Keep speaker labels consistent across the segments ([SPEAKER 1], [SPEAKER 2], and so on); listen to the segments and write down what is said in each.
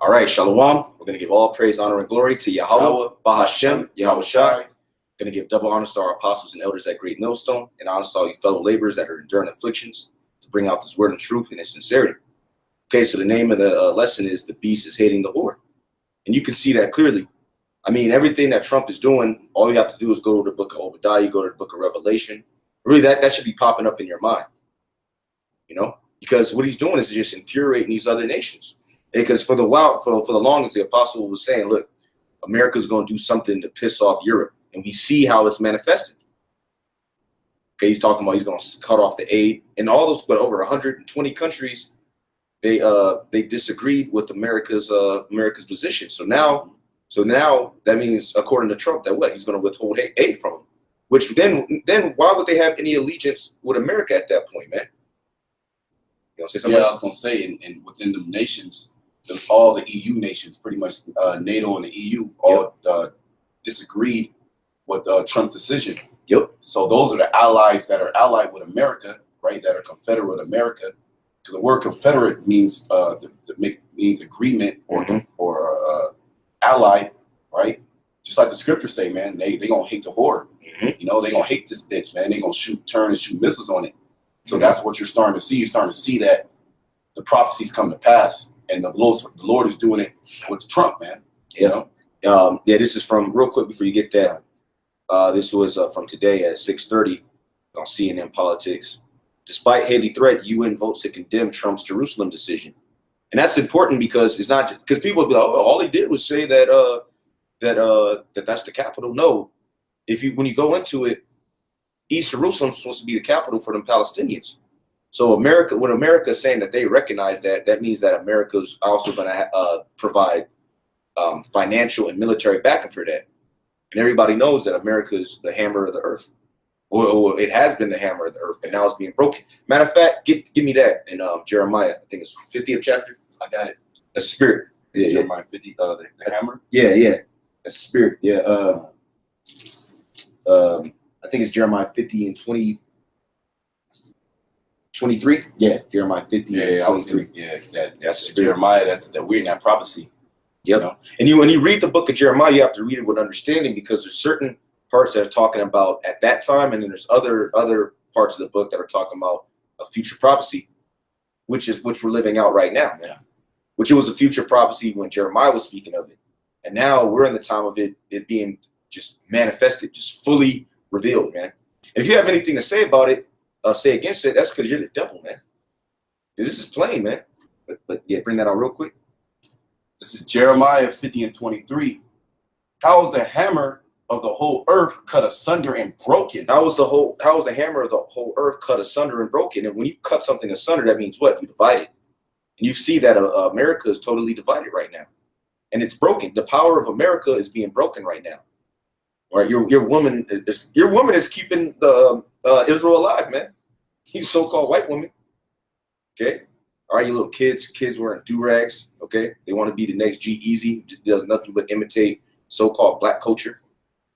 [SPEAKER 1] All right, Shalom. We're going to give all praise, honor, and glory to Yahweh, Bahashem, Yahweh Shai. Going to give double honors to our apostles and elders at Great Millstone, and honors to all you fellow laborers that are enduring afflictions to bring out this word and truth and its sincerity. Okay, so the name of the lesson is The Beast is Hating the Horde. And you can see that clearly. I mean, everything that Trump is doing, all you have to do is go to the book of Obadiah, go to the book of Revelation. Really, that should be popping up in your mind, you know, because what he's doing is just infuriating these other nations. Because for the longest, the apostle was saying, look, America's going to do something to piss off Europe. And we see how it's manifested. Okay, he's talking about he's going to cut off the aid. And all those, but over 120 countries, they disagreed with America's position. So now that means, according to Trump, that what? He's going to withhold aid from them. Which then why would they have any allegiance with America at that point, man? You know, say something?
[SPEAKER 2] Yeah, I was going to say, and within the nations, there's all the EU nations, pretty much NATO and the EU, all disagreed with Trump's decision.
[SPEAKER 1] Yep.
[SPEAKER 2] So those are the allies that are allied with America, right? That are confederate with America. Because the word confederate means means agreement or allied, right? Just like the scriptures say, man, they gonna hate the horde. You know, they gonna hate this bitch, man. They gonna turn and shoot missiles on it. So that's what you're starting to see. You're starting to see that the prophecies come to pass, and the Lord is doing it with Trump, man. You know?
[SPEAKER 1] Yeah, this is from, real quick before you get that, this was from today at 6:30 on CNN Politics. Despite Haley threat, the UN votes to condemn Trump's Jerusalem decision. And that's important because it's not because people will be like, oh, all he did was say that that's the capital. No, when you go into it, East Jerusalem is supposed to be the capital for the Palestinians. So when America is saying that they recognize that, that means that America's also going to provide financial and military backing for that. And everybody knows that America is the hammer of the earth. Or it has been the hammer of the earth, but now it's being broken. Matter of fact, give me that in Jeremiah. I think it's 50th chapter.
[SPEAKER 2] I got it.
[SPEAKER 1] That's the spirit. Yeah,
[SPEAKER 2] Jeremiah 50, the hammer.
[SPEAKER 1] Yeah. That's the spirit. Yeah. I think it's Jeremiah 50 and 23. Yeah, Jeremiah 50 and 23.
[SPEAKER 2] That's Jeremiah. That we're in that prophecy.
[SPEAKER 1] Yep. You know? And when you read the book of Jeremiah, you have to read it with understanding because there's certain parts that are talking about at that time, and then there's other parts of the book that are talking about a future prophecy, which we're living out right now, man. Which it was a future prophecy when Jeremiah was speaking of it, and now we're in the time of it being just manifested, just fully revealed, man. And if you have anything to say about it, say against it, that's because you're the devil, man. This is plain, man. But yeah, bring that out real quick.
[SPEAKER 2] This is Jeremiah 50 and 23. How is the hammer of the whole earth cut asunder and broken?
[SPEAKER 1] How is the hammer of the whole earth cut asunder and broken? And when you cut something asunder, that means what? You divide it. And you see that America is totally divided right now. And it's broken. The power of America is being broken right now. All right, your woman is keeping the Israel alive, man. You so-called white woman. Okay. All right, you little kids wearing do-rags. Okay. They want to be the next G-Eazy, does nothing but imitate so-called black culture.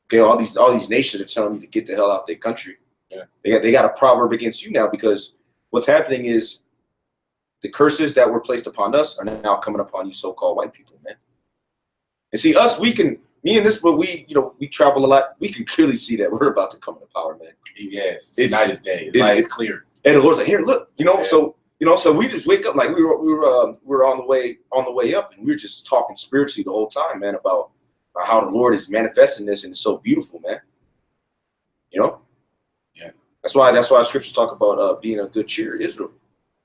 [SPEAKER 1] Okay, all these nations are telling you to get the hell out their country. Yeah. They got a proverb against you now because what's happening is the curses that were placed upon us are now coming upon you so-called white people, man. And see, me and this, but we travel a lot. We can clearly see that we're about to come into power, man.
[SPEAKER 2] Yes, it's night is day. It's clear.
[SPEAKER 1] And the Lord's like, here, look, so we just wake up like we were on the way up, and we were just talking spiritually the whole time, man, about how the Lord is manifesting this, and it's so beautiful, man. You know?
[SPEAKER 2] Yeah.
[SPEAKER 1] That's why scriptures talk about being a good cheer, Israel.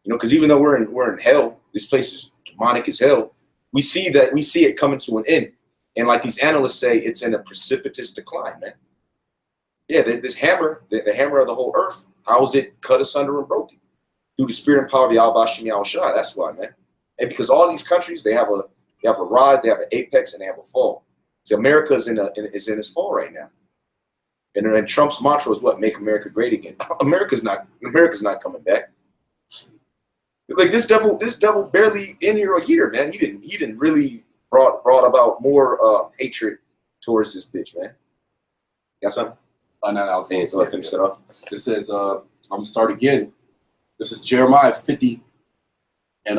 [SPEAKER 1] You know, because even though we're in hell, this place is demonic as hell. We see it coming to an end. And like these analysts say, it's in a precipitous decline, man. Yeah, this hammer, the hammer of the whole earth, how is it cut asunder and broken? Through the spirit and power of Yahweh Shem Yahweh Shai. That's why, man. And because all these countries, they have a rise, they have an apex, and they have a fall. So America is in its fall right now. And Trump's mantra is what? Make America great again. America's not coming back. Like this devil barely in here a year, man. He didn't really brought about more hatred towards this bitch, man. Got something?
[SPEAKER 2] No, I was going
[SPEAKER 1] to finish it off.
[SPEAKER 2] This says, I'm gonna start again. This is Jeremiah 50 and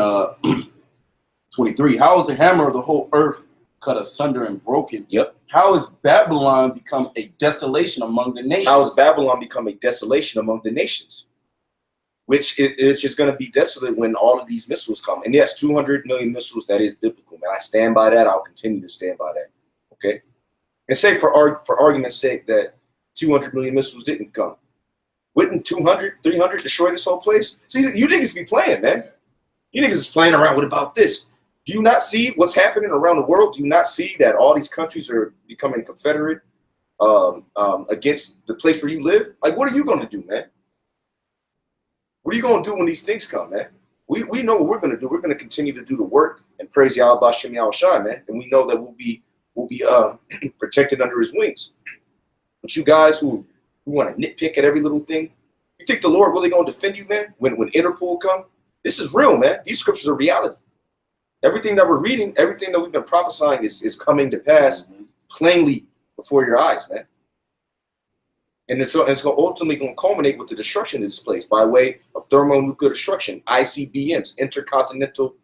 [SPEAKER 2] 23. How is the hammer of the whole earth cut asunder and broken?
[SPEAKER 1] Yep.
[SPEAKER 2] How has Babylon become a desolation among the nations?
[SPEAKER 1] How has Babylon become a desolation among the nations? Which it's just going to be desolate when all of these missiles come. And yes, 200 million missiles, that is biblical, man. I stand by that. I'll continue to stand by that. Okay? And say for argument's sake that 200 million missiles didn't come. Wouldn't 200, 300 destroy this whole place? See, you niggas be playing, man. You niggas is playing around. What about this? Do you not see what's happening around the world? Do you not see that all these countries are becoming confederate against the place where you live? Like, what are you going to do, man? What are you going to do when these things come, man? We know what we're going to do. We're going to continue to do the work and praise Yahweh Bashem Yahushai, man. And we know that we'll be protected under his wings. But you guys who want to nitpick at every little thing, you think the Lord really going to defend you, man? When Interpol come? This is real, man. These scriptures are reality. Everything that we're reading, everything that we've been prophesying is coming to pass plainly before your eyes, man. And it's ultimately going to culminate with the destruction of this place by way of thermonuclear destruction, ICBMs, intercontinental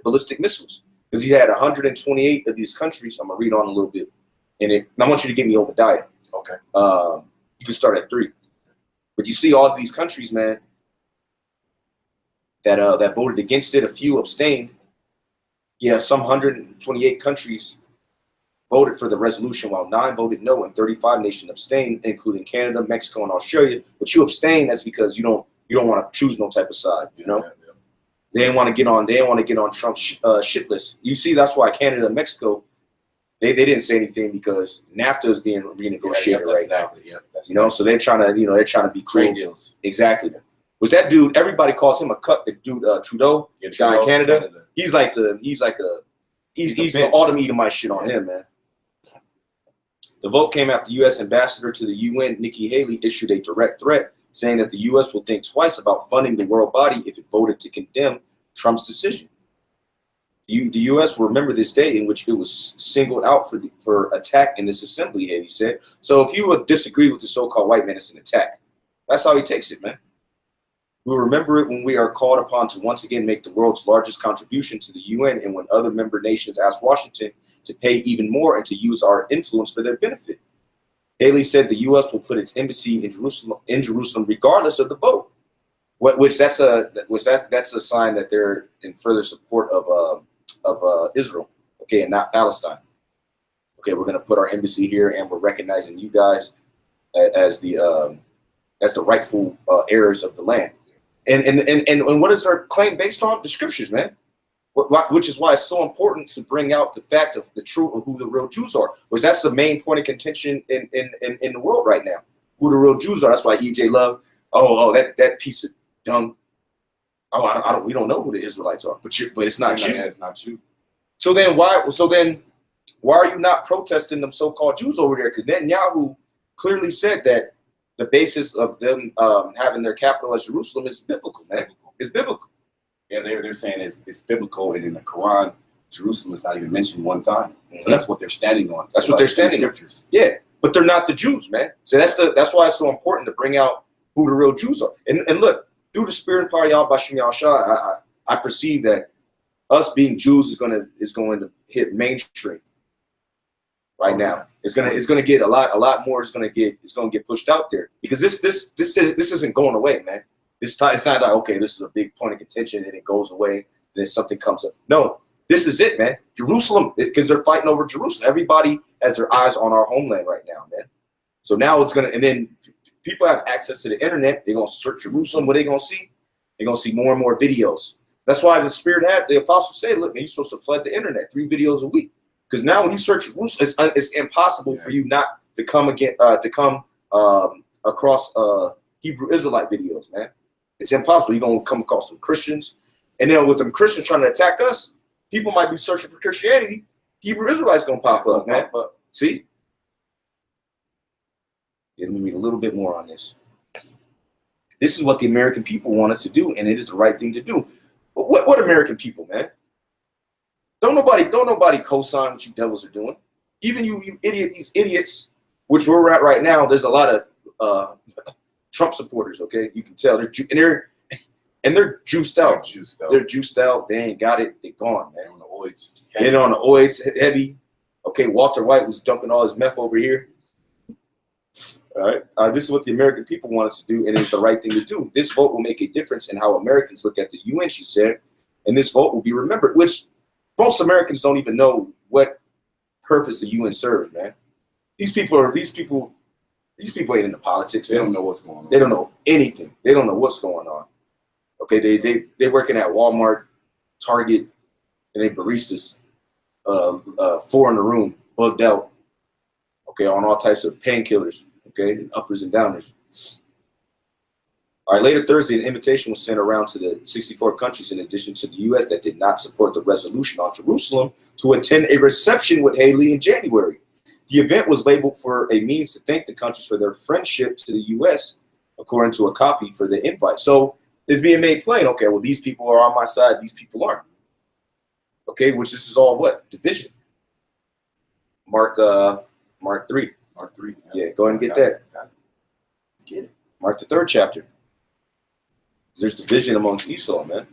[SPEAKER 1] ballistic missiles. Because he had 128 of these countries. I'm going to read on a little bit. And I want you to give me Obadiah.
[SPEAKER 2] Okay.
[SPEAKER 1] You can start at 3. But you see all of these countries, man, that voted against it. A few abstained. Yeah, some 128 countries voted for the resolution, while 9 voted no, and 35 nations abstained, including Canada, Mexico, and Australia. But you abstain, that's because you don't want to choose no type of side, you know. Yeah. They didn't want to get on. They didn't want to get on Trump's shit list. You see, that's why Canada and Mexico, they didn't say anything because NAFTA is being renegotiated right now. Yeah, you know, so they're trying to be cool.
[SPEAKER 2] Trade deals.
[SPEAKER 1] Exactly. Was that dude? Everybody calls him a cut. The dude Trudeau, guy in Canada. He's the ultimate Edomite shit on him, man. The vote came after U.S. Ambassador to the UN, Nikki Haley, issued a direct threat, saying that the U.S. will think twice about funding the world body if it voted to condemn Trump's decision. The U.S. will remember this day in which it was singled out for attack in this assembly, Haley said. So if you would disagree with the so-called white man, it's an attack. That's how he takes it, man. We will remember it when we are called upon to once again make the world's largest contribution to the UN, and when other member nations ask Washington to pay even more and to use our influence for their benefit. Haley said the U.S. will put its embassy in Jerusalem regardless of the vote. That's a sign that they're in further support of Israel, okay, and not Palestine. Okay, we're going to put our embassy here, and we're recognizing you guys as the rightful heirs of the land. And what is our claim based on? The scriptures, man. Which is why it's so important to bring out the fact of the truth of who the real Jews are. Because that's the main point of contention in the world right now. Who the real Jews are. That's why E.J. Love, that piece of dung. We don't know who the Israelites are. But it's not you.
[SPEAKER 2] It's not you.
[SPEAKER 1] So then why are you not protesting them so-called Jews over there? Because Netanyahu clearly said that the basis of them having their capital as Jerusalem is biblical, man. It's biblical.
[SPEAKER 2] Yeah, they're saying it's biblical, and in the Quran, Jerusalem is not even mentioned one time. So that's what they're standing on.
[SPEAKER 1] That's what they're standing on. Scriptures. Yeah, but they're not the Jews, man. So that's why it's so important to bring out who the real Jews are. And look, through the spirit and power of Yahweh Bashem Yahushai, I perceive that us being Jews is going to hit mainstream right now. It's gonna get a lot more. It's gonna get pushed out there because this isn't going away, man. It's not like, okay, this is a big point of contention and it goes away and then something comes up. No, this is it, man. Jerusalem, because they're fighting over Jerusalem. Everybody has their eyes on our homeland right now, man. So now and then people have access to the internet. They're gonna search Jerusalem. What are they gonna see? They're gonna see more and more videos. That's why the Spirit had the apostles say, look, man, you're supposed to flood the internet, 3 videos a week. Because now when you search Jerusalem, it's impossible for you not to come across Hebrew Israelite videos, man. It's impossible. You're going to come across some Christians. And then with them Christians trying to attack us, people might be searching for Christianity. Hebrew Israelites going to pop up, man. See? Yeah, let me read a little bit more on this. This is what the American people want us to do, and it is the right thing to do. But what American people, man? Don't nobody co-sign what you devils are doing. Even you idiot, these idiots, which we're at right now, there's a lot of Trump supporters, okay? You can tell. And And they're juiced out.
[SPEAKER 2] Juiced out.
[SPEAKER 1] They're juiced out. They ain't got it. They're gone, man.
[SPEAKER 2] They're on the oids.
[SPEAKER 1] They're on the oids heavy. Okay, Walter White was dumping all his meth over here. All right. This is what the American people want us to do, and it's the right thing to do. This vote will make a difference in how Americans look at the UN, she said, and this vote will be remembered, which most Americans don't even know what purpose the UN serves, man. These people ain't into politics.
[SPEAKER 2] They don't know what's going on.
[SPEAKER 1] They don't know anything. They don't know what's going on. Okay, they working at Walmart, Target, and they baristas, 4 in the room, bugged out. Okay, on all types of painkillers. Okay, and uppers and downers. All right, later Thursday, an invitation was sent around to the 64 countries in addition to the U.S. that did not support the resolution on Jerusalem to attend a reception with Haley in January. The event was labeled for a means to thank the countries for their friendship to the U.S., according to a copy for the invite. So it's being made plain, okay, well, these people are on my side, these people aren't. Okay, which this is all what? Division. Mark 3.
[SPEAKER 2] Mark 3.
[SPEAKER 1] Yeah, go ahead and get that.
[SPEAKER 2] Let's get it.
[SPEAKER 1] Mark the 3rd chapter. There's division amongst Esau, man.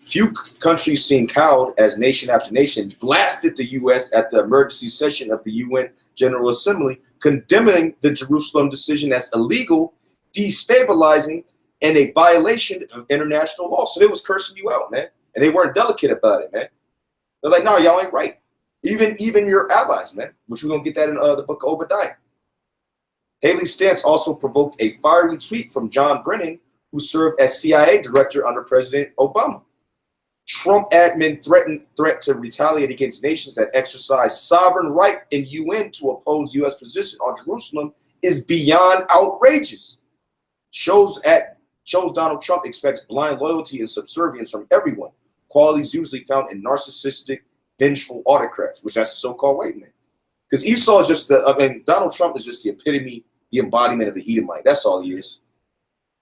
[SPEAKER 1] Few countries seem cowed as nation after nation blasted the U.S. at the emergency session of the UN General Assembly, condemning the Jerusalem decision as illegal, destabilizing, and a violation of international law. So they was cursing you out, man. And they weren't delicate about it, man. They're like, no, y'all ain't right. Even your allies, man, which we're going to get that in the book of Obadiah. Haley's stance also provoked a fiery tweet from John Brennan, who served as CIA director under President Obama. Trump admin threat to retaliate against nations that exercise sovereign right in UN to oppose U.S. position on Jerusalem is beyond outrageous. Shows Donald Trump expects blind loyalty and subservience from everyone, qualities usually found in narcissistic, vengeful autocrats, which that's the so-called white man. Because Esau is just Donald Trump is just the epitome, the embodiment of the Edomite. That's all he is.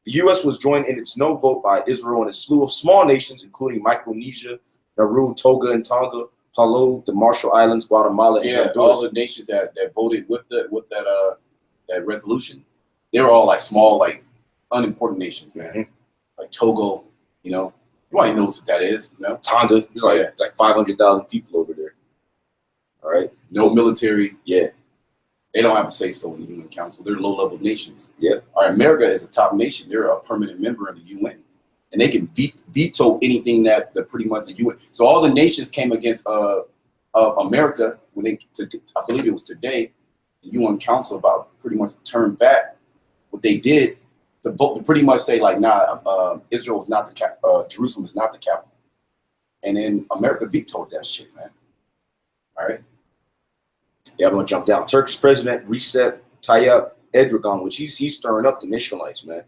[SPEAKER 1] The U.S. was joined in its no vote by Israel and a slew of small nations, including Micronesia, Nauru, Togo and Tonga, Palau, the Marshall Islands, Guatemala, and Honduras.
[SPEAKER 2] All the nations that voted with that resolution, they were all like small, like unimportant nations, man.
[SPEAKER 1] Mm-hmm.
[SPEAKER 2] Like Togo, you know, nobody knows what that is. You know,
[SPEAKER 1] Tonga, there's like 500,000 people over there. All right,
[SPEAKER 2] no military.
[SPEAKER 1] Yeah.
[SPEAKER 2] They don't have a say-so in the UN Council. They're low-level nations.
[SPEAKER 1] Yeah.
[SPEAKER 2] All right, America is a top nation. They're a permanent member of the UN. And they can veto anything that pretty much the UN. So all the nations came against America when I believe it was today, the UN Council about pretty much turned back what they did to vote to pretty much say like, nah, Israel is not the capital, Jerusalem is not the capital. And then America vetoed that shit, man. All right.
[SPEAKER 1] Yeah, I'm gonna jump down. Turkish President Recep Tayyip Erdogan, which he's stirring up the Israelites, man.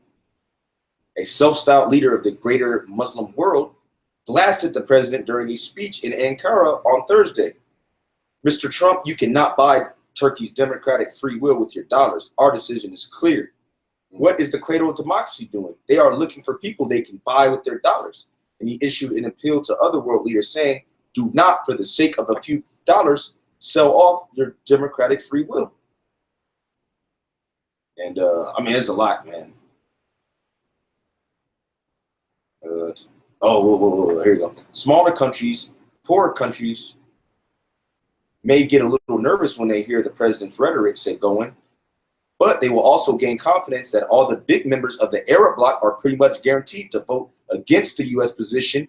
[SPEAKER 1] A self-styled leader of the greater Muslim world, blasted the president during a speech in Ankara on Thursday. Mr. Trump, you cannot buy Turkey's democratic free will with your dollars. Our decision is clear. What is the cradle of democracy doing? They are looking for people they can buy with their dollars. And he issued an appeal to other world leaders saying, do not, for the sake of a few dollars, sell off your democratic free will. And I mean, there's a lot, man. Here you go. Smaller countries, poorer countries may get a little nervous when they hear the president's rhetoric going, but they will also gain confidence that all the big members of the Arab bloc are pretty much guaranteed to vote against the U.S. position,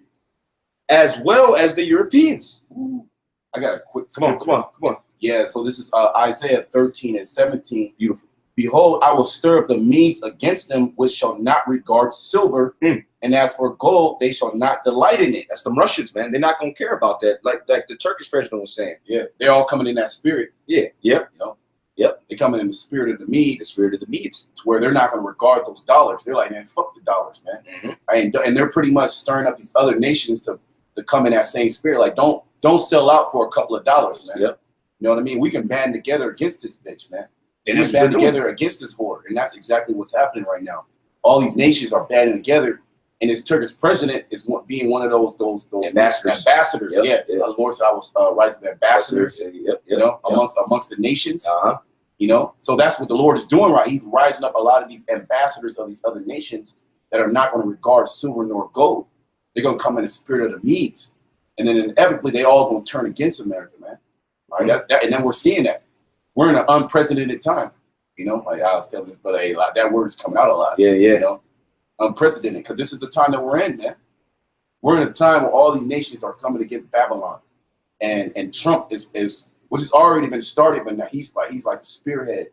[SPEAKER 1] as well as the Europeans.
[SPEAKER 2] Ooh. I got a quick.
[SPEAKER 1] Come on.
[SPEAKER 2] Yeah, so this is Isaiah 13:17.
[SPEAKER 1] Beautiful.
[SPEAKER 2] Behold, I will stir up the Medes against them, which shall not regard silver. And as for gold, they shall not delight in it.
[SPEAKER 1] That's the Russians, man. They're not going to care about that. Like the Turkish president was saying.
[SPEAKER 2] Yeah, they're all coming in that spirit.
[SPEAKER 1] Yeah, yep.
[SPEAKER 2] You know?
[SPEAKER 1] Yep.
[SPEAKER 2] They're coming in the spirit of the Medes.
[SPEAKER 1] The spirit of the Medes.
[SPEAKER 2] To where they're not going to regard those dollars. They're like, man, fuck the dollars, man. And they're pretty much stirring up these other nations to come in that same spirit. Like, don't sell out for a couple of dollars, man.
[SPEAKER 1] Yep.
[SPEAKER 2] You know what I mean? We can band together against this bitch, man.
[SPEAKER 1] And
[SPEAKER 2] we band together against this whore. And that's exactly what's happening right now. All these nations are banding together. And this Turkish president is being one of those ambassadors.
[SPEAKER 1] Yep.
[SPEAKER 2] Yeah. The Lord said I was rising ambassadors, you know, amongst the nations. You know, so that's what the Lord is doing, right? He's rising up a lot of these ambassadors of these other nations that are not going to regard silver nor gold. They're going to come in the spirit of the Medes. And then inevitably, they all going to turn against America, man. All right? And then we're seeing that. We're in an unprecedented time. You know, like I was telling this, but hey, like, that word is coming out a lot.
[SPEAKER 1] Yeah.
[SPEAKER 2] You know, unprecedented, because this is the time that we're in, man. We're in a time where all these nations are coming against Babylon. And Trump is which has already been started, but now he's like the spearhead,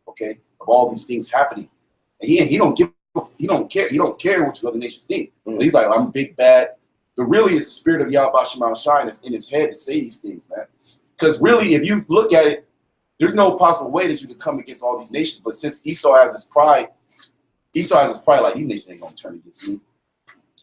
[SPEAKER 2] okay, of all these things happening. And he don't care what you other nations think. He's like, I'm big bad. But really, it's the spirit of Yahweh Shema Shai that's in his head to say these things, man. Because really, if you look at it, there's no possible way that you could come against all these nations. But since Esau has this pride, like, these nations ain't gonna turn against me.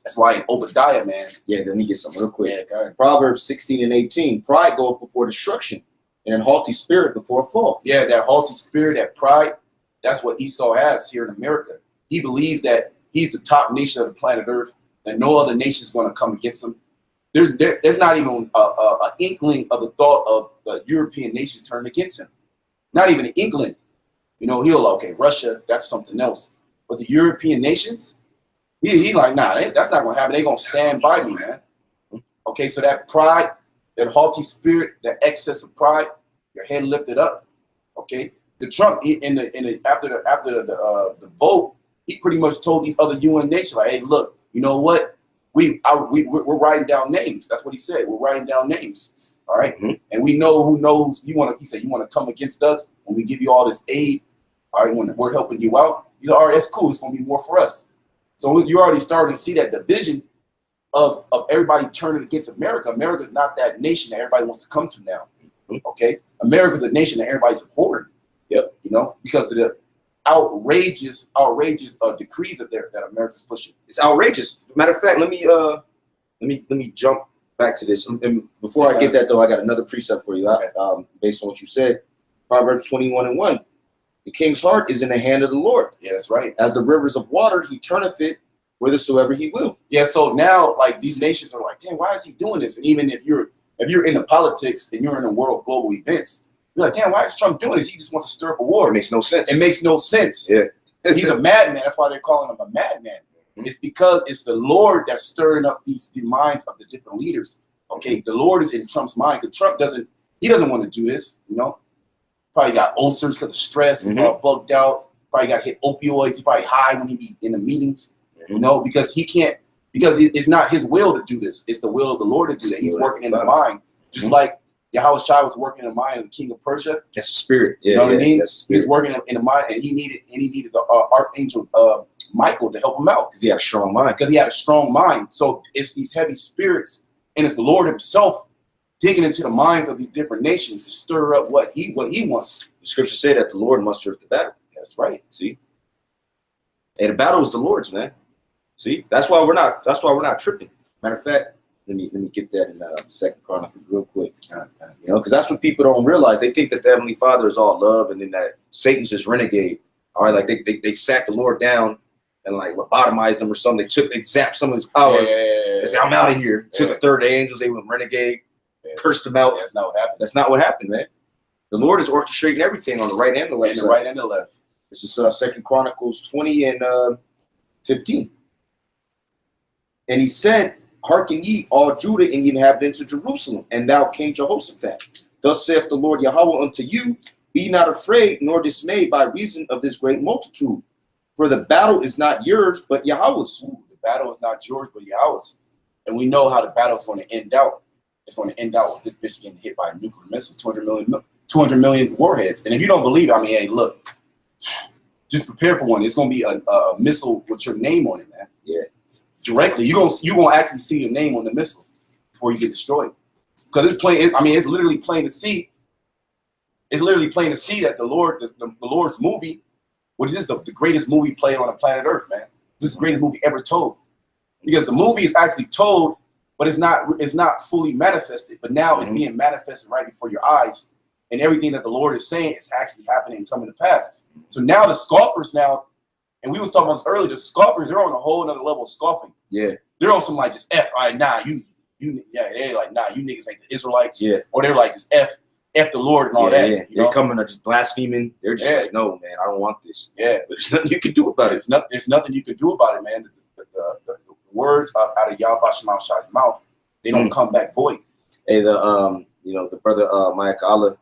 [SPEAKER 2] That's why in Obadiah, man.
[SPEAKER 1] Yeah, let me get something real quick.
[SPEAKER 2] Yeah, go ahead.
[SPEAKER 1] Proverbs 16 and 18. Pride goeth before destruction, and an haughty spirit before a fall.
[SPEAKER 2] Yeah, that haughty spirit, that pride, that's what Esau has here in America. He believes that he's the top nation of the planet Earth, and no other nation is going to come against him. There's not even an inkling of the thought of the European nations turning against him. Not even an inkling. You know, okay, Russia, that's something else. But the European nations, he like, nah, that's not going to happen. They're going to stand by me, man. Okay, so that pride, that haughty spirit, that excess of pride, your head lifted up. Okay, the Trump after the vote, he pretty much told these other UN nations, like, hey, look, you know what? We're writing down names. That's what he said. We're writing down names. All right, and we know who knows. He said, you want to come against us when we give you all this aid. All right, when we're helping you out, he's like, all right, that's cool. It's going to be more for us. So you already started to see that division of everybody turning against America. America's not that nation that everybody wants to come to now. Okay, America's a nation that everybody's supporting.
[SPEAKER 1] Yep.
[SPEAKER 2] You know, because of the outrageous decrees that America's pushing.
[SPEAKER 1] It's outrageous. Matter of fact, let me jump back to this. And before I get that though, I got another precept for you.
[SPEAKER 2] Okay.
[SPEAKER 1] Based on what you said, Proverbs 21 and 1. The king's heart is in the hand of the Lord.
[SPEAKER 2] Yeah, that's right.
[SPEAKER 1] As the rivers of water, he turneth it whithersoever he will.
[SPEAKER 2] Yeah, so now like these nations are like, damn, why is he doing this? And even if you're into politics and you're in the world global events, you're like, damn, why is Trump doing this? He just wants to stir up a war.
[SPEAKER 1] It makes no sense.
[SPEAKER 2] It makes no sense.
[SPEAKER 1] Yeah.
[SPEAKER 2] He's a madman. That's why they're calling him a madman. It's because it's the Lord that's stirring up the minds of the different leaders. Okay, the Lord is in Trump's mind because Trump doesn't want to do this, you know. Probably got ulcers because of stress. He's all bugged out. Probably got hit opioids. He's probably high when he be in the meetings, you know, because it's not his will to do this. It's the will of the Lord to do that. He's working in the mind, just like Yahweh Shai was working in the mind of the king of Persia.
[SPEAKER 1] That's the spirit. Yeah,
[SPEAKER 2] you know what I mean?
[SPEAKER 1] That's the spirit.
[SPEAKER 2] He's working in the mind, and he needed the archangel Michael to help him out
[SPEAKER 1] because he had a strong mind.
[SPEAKER 2] Because he had a strong mind. So it's these heavy spirits, and it's the Lord Himself digging into the minds of these different nations to stir up what he wants.
[SPEAKER 1] The scriptures say that the Lord mustereth the battle.
[SPEAKER 2] That's right.
[SPEAKER 1] See, hey, the battle is the Lord's, man. See, that's why we're not tripping. Matter of fact, let me get that in 2 Chronicles real quick. You know, because that's what people don't realize. They think that the Heavenly Father is all love, and then that Satan's just renegade. All right, like they sat the Lord down and like lobotomized him or something. They zapped some of his power. They said, I'm out of here. Took a third of the angels. They went renegade. Cursed them out.
[SPEAKER 2] That's not what happened.
[SPEAKER 1] That's not what happened, man. The Lord is orchestrating everything on the right and the left.
[SPEAKER 2] And the right and the left.
[SPEAKER 1] This is 2 Chronicles 20 and 15. And he said, hearken ye, all Judah and ye inhabitants of Jerusalem, and thou King Jehoshaphat. Thus saith the Lord Yahweh unto you, be not afraid nor dismayed by reason of this great multitude. For the battle is not yours, but Yahweh's.
[SPEAKER 2] The battle is not yours, but Yahweh's. And we know how the battle is going to end out. It's going to end out with this bitch getting hit by nuclear missiles, 200 million warheads. And if you don't believe it, I mean, hey, look, just prepare for one. It's going to be a missile with your name on it, man.
[SPEAKER 1] Yeah.
[SPEAKER 2] Directly. You're going to actually see your name on the missile before you get destroyed. Because it's plain, I mean, it's literally plain to see. It's literally plain to see that the Lord's movie, which is the greatest movie played on the planet Earth, man. This is the greatest movie ever told. Because the movie is actually told, but it's not fully manifested. But now it's being manifested right before your eyes. And everything that the Lord is saying is actually happening and coming to pass. So now the scoffers now, and we was talking about this earlier, the scoffers, they're on a whole other level of scoffing.
[SPEAKER 1] Yeah.
[SPEAKER 2] They're on some like just F, all right, nah, they're like, nah, you niggas ain't the Israelites.
[SPEAKER 1] Yeah.
[SPEAKER 2] Or they're like just F the Lord and all that.
[SPEAKER 1] Yeah. They're coming, they're just blaspheming. They're just like, no, man, I don't want this.
[SPEAKER 2] Yeah.
[SPEAKER 1] There's nothing you can do about it.
[SPEAKER 2] There's nothing you can do about it, man. the words out of Yahweh Shema Shai's mouth, they don't come back void.
[SPEAKER 1] Hey, the brother Mike Allah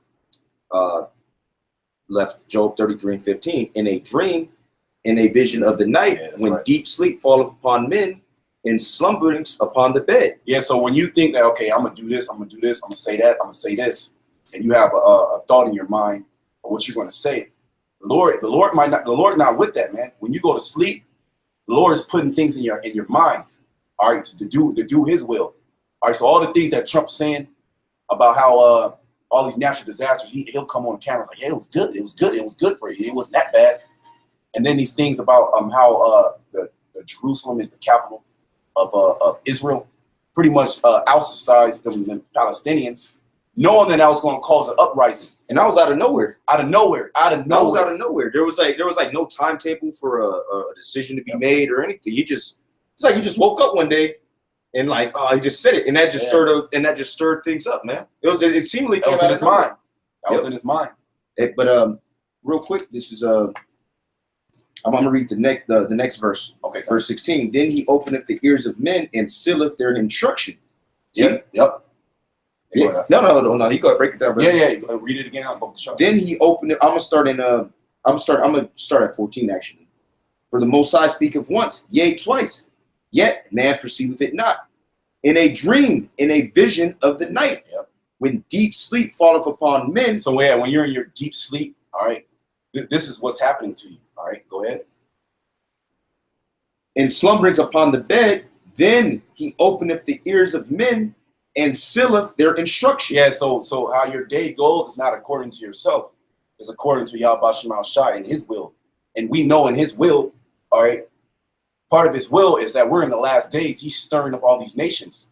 [SPEAKER 1] left Job 33:15 in a dream, in a vision of the night, when deep sleep falleth upon men, in slumberings upon the bed.
[SPEAKER 2] Yeah, so when you think that, okay, I'm gonna do this, I'm gonna do this, I'm gonna say that, I'm gonna say this, and you have a thought in your mind of what you're gonna say, the Lord's not with that, man. When you go to sleep, the Lord is putting things in your mind, all right, to do His will. All right, so all the things that Trump's saying about how all these natural disasters, he'll come on camera like, yeah, it was good for you, it wasn't that bad. And then these things about how the Jerusalem is the capital of Israel, pretty much ostracized the Palestinians, knowing that was going to cause an uprising.
[SPEAKER 1] And that was out of nowhere.
[SPEAKER 2] Out of nowhere.
[SPEAKER 1] That was out of nowhere. There was like no timetable for a decision to be made or anything. It's like he just woke up one day and he just said it, and that just stirred things up, man. It seemingly came out of his mind.
[SPEAKER 2] That was in his mind.
[SPEAKER 1] But real quick, this is I'm gonna read the next verse.
[SPEAKER 2] Okay.
[SPEAKER 1] Verse 16. Then he openeth the ears of men and sealeth their instruction.
[SPEAKER 2] Yep.
[SPEAKER 1] Yeah. No. You gotta break it down, bro.
[SPEAKER 2] Yeah. Read it again.
[SPEAKER 1] Then he opened it. I'm gonna start at 14 actually. For the Most High speaketh once, yea, twice, yet man perceiveth it not. In a dream, in a vision of the night, when deep sleep falleth upon men.
[SPEAKER 2] So when you're in your deep sleep, all right, this is what's happening to you. All right, go ahead.
[SPEAKER 1] In slumberings upon the bed, then he openeth the ears of men and sealeth their instruction.
[SPEAKER 2] Yeah, so how your day goes is not according to yourself. It's according to Yahweh Shema Shai and His will. And we know in His will, all right, part of His will is that we're in the last days. He's stirring up all these nations,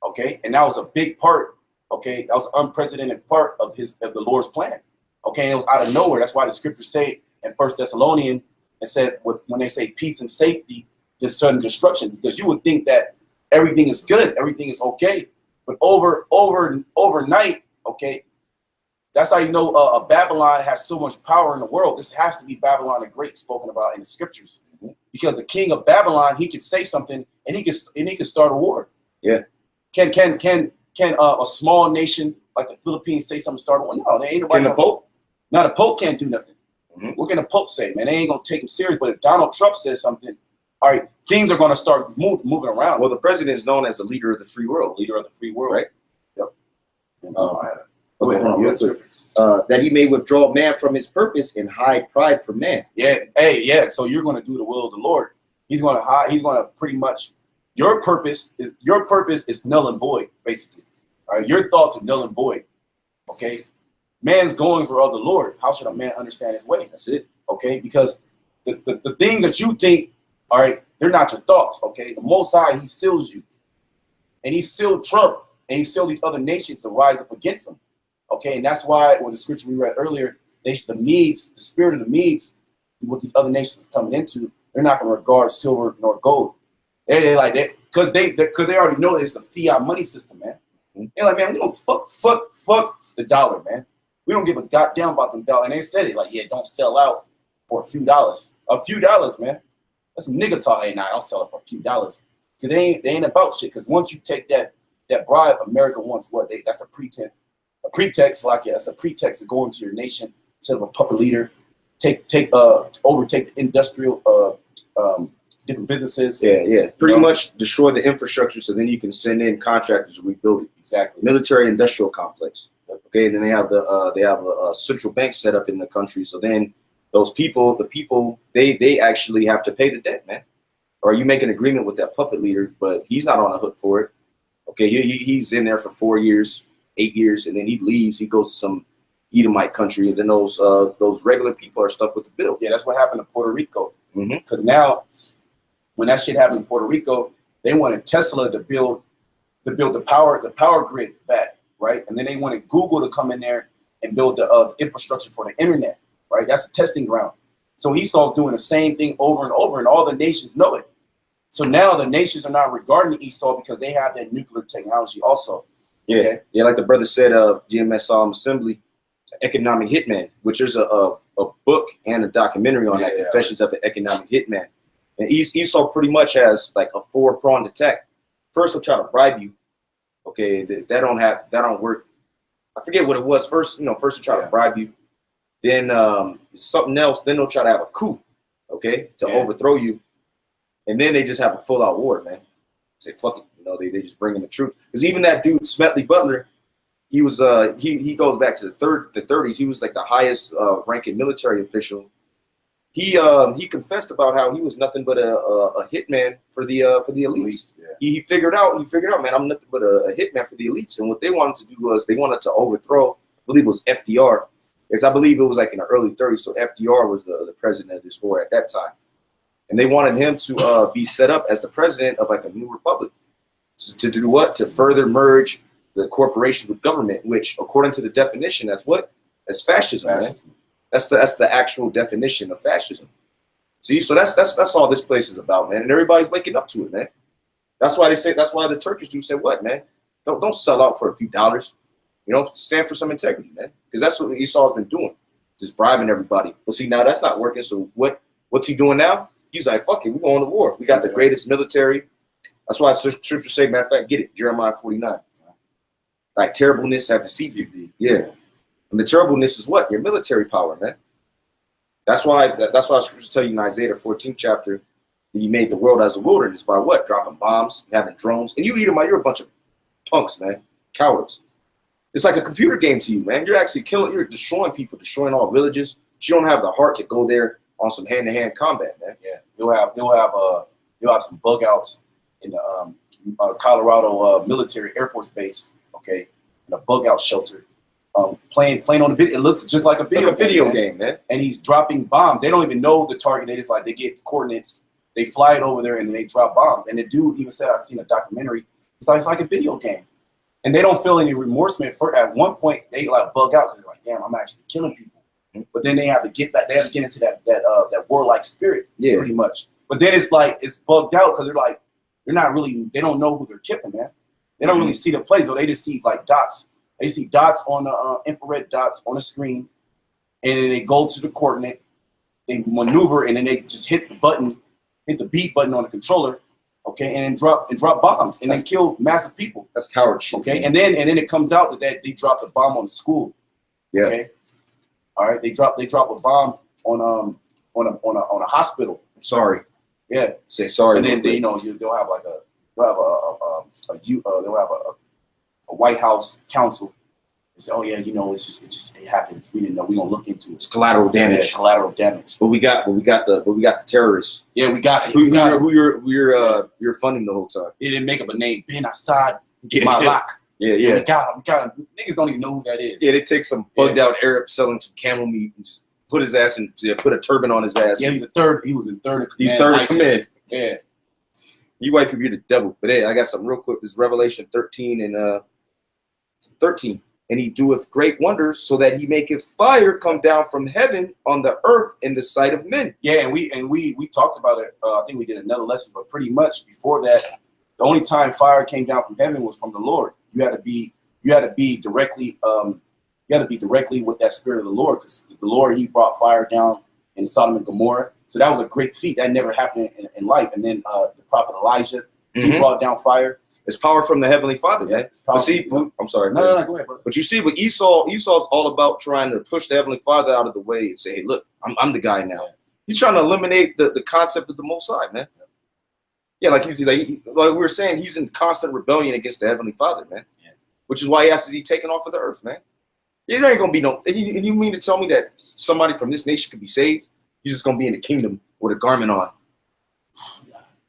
[SPEAKER 2] okay? And that was a big part, okay? That was an unprecedented part of the Lord's plan, okay? And it was out of nowhere. That's why the scriptures say in 1 Thessalonians, it says when they say peace and safety, there's sudden destruction, because you would think that everything is good, everything is okay, but overnight, okay, that's how you know Babylon has so much power in the world. This has to be Babylon the Great spoken about in the scriptures, because the king of Babylon, he could say something and he could start a war.
[SPEAKER 1] Yeah.
[SPEAKER 2] Can a small nation like the Philippines say something, start a war? No, they ain't nobody.
[SPEAKER 1] Can the Pope?
[SPEAKER 2] No, the Pope can't do nothing. What can the Pope say, man? They ain't gonna take him serious. But if Donald Trump says something, all right, things are gonna start moving around.
[SPEAKER 1] Well, the president is known as the leader of the free world.
[SPEAKER 2] Leader of the free world,
[SPEAKER 1] right?
[SPEAKER 2] Yep.
[SPEAKER 1] That he may withdraw man from his purpose and hide pride from man.
[SPEAKER 2] Yeah. So you're gonna do the will of the Lord. He's gonna pretty much your purpose is null and void, basically. All right, your thoughts are null and void. Okay. Man's goings are of the Lord. How should a man understand his way?
[SPEAKER 1] That's it.
[SPEAKER 2] Okay, because the things that you think, all right, they're not your thoughts. Okay, the Most High, He seals you, and He sealed Trump, and He sealed these other nations to rise up against him. Okay, and that's why when the scripture we read earlier, the Medes, the spirit of the Medes, what these other nations are coming into, they're not going to regard silver nor gold. They're like that because they already know it's a fiat money system, man. They're like, man, we don't fuck the dollar, man. We don't give a goddamn about them dollars. And they said it like, yeah, don't sell out for a few dollars. A few dollars, man. That's some nigga talk. Hey, nah, don't sell it for a few dollars. Because they ain't about shit. Because once you take that bribe, America wants what? That's a pretense. A pretext, like, yeah, that's a pretext to go into your nation instead of a puppet leader. Overtake the industrial different businesses.
[SPEAKER 1] Yeah. Pretty much destroy the infrastructure so then you can send in contractors to rebuild it.
[SPEAKER 2] Exactly.
[SPEAKER 1] Military industrial complex. Okay, and then they have a central bank set up in the country. So then the people, they actually have to pay the debt, man. Or you make an agreement with that puppet leader, but he's not on the hook for it. Okay, he's in there for 4 years, 8 years, and then he leaves. He goes to some Edomite country, and then those regular people are stuck with the bill.
[SPEAKER 2] Yeah, that's what happened to Puerto Rico. Because now, when that shit happened in Puerto Rico, they wanted Tesla to build the power grid back. Right, and then they wanted Google to come in there and build the infrastructure for the internet. Right, that's a testing ground. So Esau's doing the same thing over and over, and all the nations know it. So now the nations are not regarding Esau because they have that nuclear technology also.
[SPEAKER 1] Yeah, okay? Yeah, like the brother said, GMS Assembly, Economic Hitman, which is a book and a documentary on that, Confessions of an Economic Hitman. And Esau pretty much has like a 4-pronged attack. First, he'll try to bribe you. Okay, that don't work. I forget what it was. First he'll try to bribe you. Then something else. Then they'll try to have a coup. Okay, to overthrow you. And then they just have a full-out war, man. Say fuck it. They just bring in the troops. Because even that dude Smedley Butler, he was he goes back to the 30s. He was like the highest ranking military official. He confessed about how he was nothing but a hitman for the elites. Yeah. He figured out, man, I'm nothing but a hitman for the elites. And what they wanted to do was they wanted to overthrow, I believe it was FDR. Because I believe it was like in the early 30s. So FDR was the president of this war at that time. And they wanted him to be set up as the president of like a new republic. To do what? To further merge the corporation with government, which according to the definition, that's what? That's fascism. Man. That's the actual definition of fascism. See, so that's all this place is about, man. And everybody's waking up to it, man. That's why the Turkish dude said, what, man? Don't sell out for a few dollars. Stand for some integrity, man. Because that's what Esau's been doing. Just bribing everybody. But see, now that's not working. So what's he doing now? He's like, fuck it, we're going to war. We got the greatest military. That's why scripture say, matter of fact, get it, Jeremiah 49. Like terribleness have deceived you. Yeah. And the terribleness is what? Your military power, man. That's why scriptures tell you in Isaiah 14th chapter that he made the world as a wilderness by what? Dropping bombs, having drones. And you Edomite, you're a bunch of punks, man. Cowards. It's like a computer game to you, man. You're actually you're destroying people, destroying all villages, but you don't have the heart to go there on some hand-to-hand combat, man.
[SPEAKER 2] Yeah. You'll have some bug outs in the Colorado military Air Force base, okay, in a bug out shelter. Playing on the video. It looks just like a video
[SPEAKER 1] game, man. And
[SPEAKER 2] he's dropping bombs. They don't even know the target. They just they get coordinates. They fly it over there and then they drop bombs. And the dude even said, I've seen a documentary. It's like a video game. And they don't feel any remorsement for. At one point, they bug out because they're like, damn, I'm actually killing people. But then they have to get back. They have to get into that warlike spirit, pretty much. But then it's bugged out because they don't know who they're killing, man. They don't really see the play, so they just see dots. They see dots on the infrared dots on the screen, and then they go to the coordinate, they maneuver, and then they just hit the beat button on the controller, okay, and then drop bombs, and then kill massive people.
[SPEAKER 1] That's coward shit.
[SPEAKER 2] Okay, and then it comes out that they dropped a bomb on the school. Yeah. Okay. All right, they drop a bomb on a hospital.
[SPEAKER 1] I'm sorry.
[SPEAKER 2] Yeah.
[SPEAKER 1] Say sorry.
[SPEAKER 2] And then they'll have a White House counsel. They say, oh yeah, it happens. We didn't know. We're gonna look into it.
[SPEAKER 1] It's collateral damage.
[SPEAKER 2] Yeah, collateral damage.
[SPEAKER 1] But we got the terrorists.
[SPEAKER 2] Yeah, we got
[SPEAKER 1] who you're funding the whole time.
[SPEAKER 2] They didn't make up a name. Ben Assad Malak.
[SPEAKER 1] Yeah.
[SPEAKER 2] We got him. Niggas don't even know who that is.
[SPEAKER 1] Yeah, they take some bugged out Arab selling some camel meat and just put his ass in. Put a turban on his ass.
[SPEAKER 2] Yeah, he was in third.
[SPEAKER 1] He's third in command.
[SPEAKER 2] Yeah.
[SPEAKER 1] You white people, you're the devil. But hey, I got something real quick. This is Revelation 13 and 13. And he doeth great wonders, so that he maketh fire come down from heaven on the earth in the sight of men.
[SPEAKER 2] Yeah, and we talked about it. I think we did another lesson, but pretty much before that, the only time fire came down from heaven was from the Lord. You had to be directly with that spirit of the Lord, because the Lord, he brought fire down in Sodom and Gomorrah. So that was a great feat. That never happened in life. And then the prophet Elijah, he brought down fire.
[SPEAKER 1] It's power from the Heavenly Father, man. But see, I'm sorry.
[SPEAKER 2] No, go ahead, bro.
[SPEAKER 1] But you see, but Esau's all about trying to push the Heavenly Father out of the way and say, hey, look, I'm the guy now. He's trying to eliminate the concept of the Most High, man. Yeah, like we were saying, he's in constant rebellion against the Heavenly Father, man. Yeah. Which is why he has to be taken off of the earth, man. Yeah, there ain't gonna be no. And you mean to tell me that somebody from this nation could be saved? He's just gonna be in the kingdom with a garment on,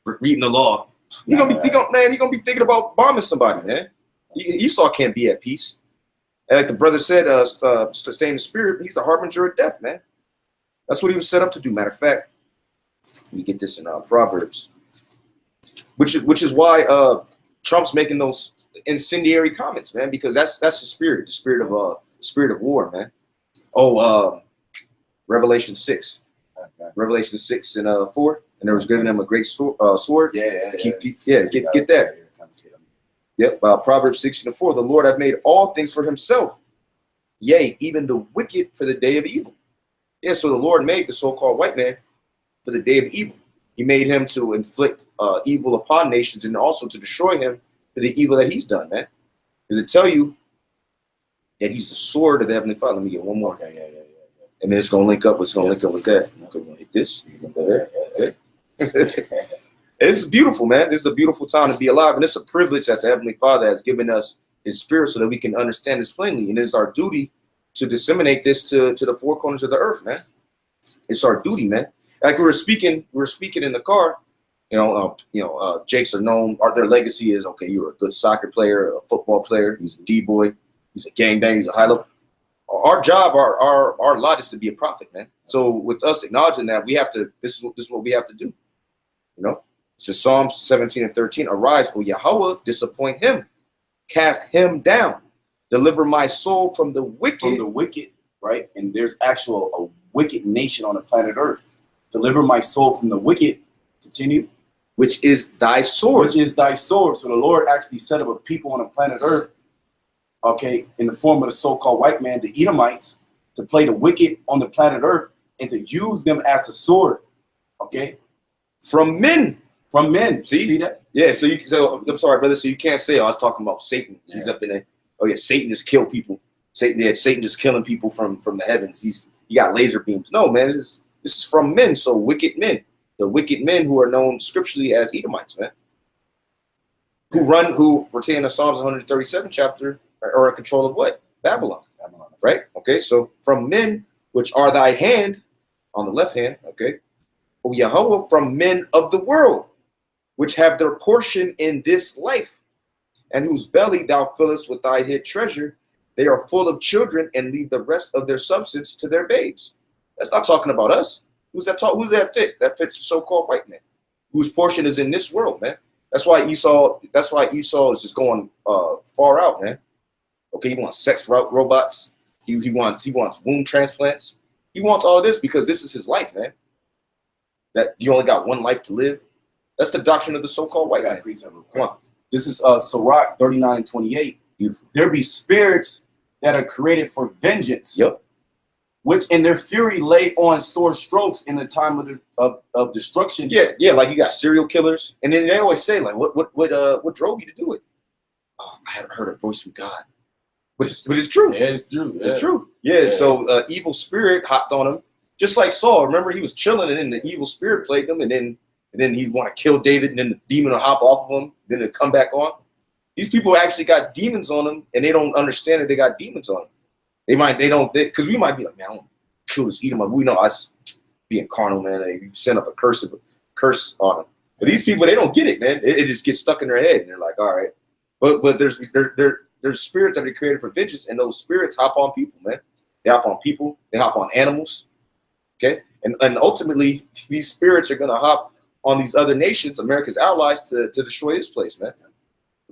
[SPEAKER 1] reading the law. He's gonna be thinking about bombing somebody, man. Esau can't be at peace. And like the brother said, stay in the spirit. He's the harbinger of death, man. That's what he was set up to do. Matter of fact, let me get this in Proverbs, which is why Trump's making those incendiary comments, man, because that's the spirit of war, man. Oh, Revelation 6. Okay. Revelation 6 and 4, and there was given him a great sword. Get that. Yep. Proverbs 16:4. The Lord hath made all things for himself, yea, even the wicked for the day of evil. Yeah, so the Lord made the so-called white man for the day of evil. He made him to inflict evil upon nations and also to destroy him for the evil that he's done, man. Does it tell you that he's the sword of the Heavenly Father? Let me get one more.
[SPEAKER 2] Okay, yeah.
[SPEAKER 1] And then it's going to link up. It's going to link up with that. Okay, we're going to hit this. You can go there. Okay. It's beautiful, man. This is a beautiful time to be alive. And it's a privilege that the Heavenly Father has given us his spirit so that we can understand this plainly. And it's our duty to disseminate this to the four corners of the earth, man. It's our duty, man. Like we were speaking in the car. Jakes are known. Their legacy is, okay, you're a good soccer player, a football player. He's a D-boy. He's a gangbang. He's a high-low. Our job, our lot is to be a prophet, man. So with us acknowledging that, we have to. This is what we have to do. You know, it says Psalms 17 and 13. Arise, O Yahweh, disappoint him, cast him down, deliver my soul from the wicked.
[SPEAKER 2] From the wicked, right? And there's actual a wicked nation on the planet Earth. Deliver my soul from the wicked. Continue.
[SPEAKER 1] Which is thy sword.
[SPEAKER 2] Which is thy sword. So the Lord actually set up a people on the planet Earth, okay, in the form of the so-called white man, the Edomites, to play the wicked on the planet Earth and to use them as a sword, okay,
[SPEAKER 1] from men.
[SPEAKER 2] From men.
[SPEAKER 1] See
[SPEAKER 2] that?
[SPEAKER 1] Yeah. So you can say, I'm sorry, brother. So you can't say, I was talking about Satan. Yeah. He's up in there. Oh yeah, Satan just killed people. Satan just killing people from the heavens. He got laser beams. No, man. This is from men. So wicked men. The wicked men who are known scripturally as Edomites, man. Who pertain to Psalms 137 chapter are in control of what? Babylon. Right? Okay, so from men which are thy hand, on the left hand, okay, O Yahweh, from men of the world, which have their portion in this life, and whose belly thou fillest with thy hid treasure. They are full of children and leave the rest of their substance to their babes. That's not talking about us. Who's that fit? That fits the so-called white man, whose portion is in this world, man. That's why Esau is just going far out, man. Okay, he wants sex robots. He wants womb transplants. He wants all of this because this is his life, man. That you only got one life to live. That's the doctrine of the so-called white man. Come on.
[SPEAKER 2] This is Sirach 39 and 28. There be spirits that are created for vengeance.
[SPEAKER 1] Yep.
[SPEAKER 2] Which in their fury lay on sore strokes in the time of destruction.
[SPEAKER 1] Yeah, like you got serial killers, and then they always say like, what drove you to do it? Oh, I haven't heard a voice from God, but it's true.
[SPEAKER 2] Yeah, it's true.
[SPEAKER 1] It's true. Yeah. So evil spirit hopped on him, just like Saul. Remember, he was chilling, and then the evil spirit plagued him, and then he'd want to kill David, and then the demon will hop off of him, then it'll come back on. These people actually got demons on them, and they don't understand that they got demons on them. Because we might be like, man, I don't kill this Edomite. We know us being carnal, man. You send up a curse on them. But these people, they don't get it, man. It just gets stuck in their head, and they're like, all right. But there's spirits that are created for vengeance, and those spirits hop on people, man. They hop on people. They hop on animals. Okay, and ultimately, these spirits are gonna hop on these other nations, America's allies, to destroy this place, man.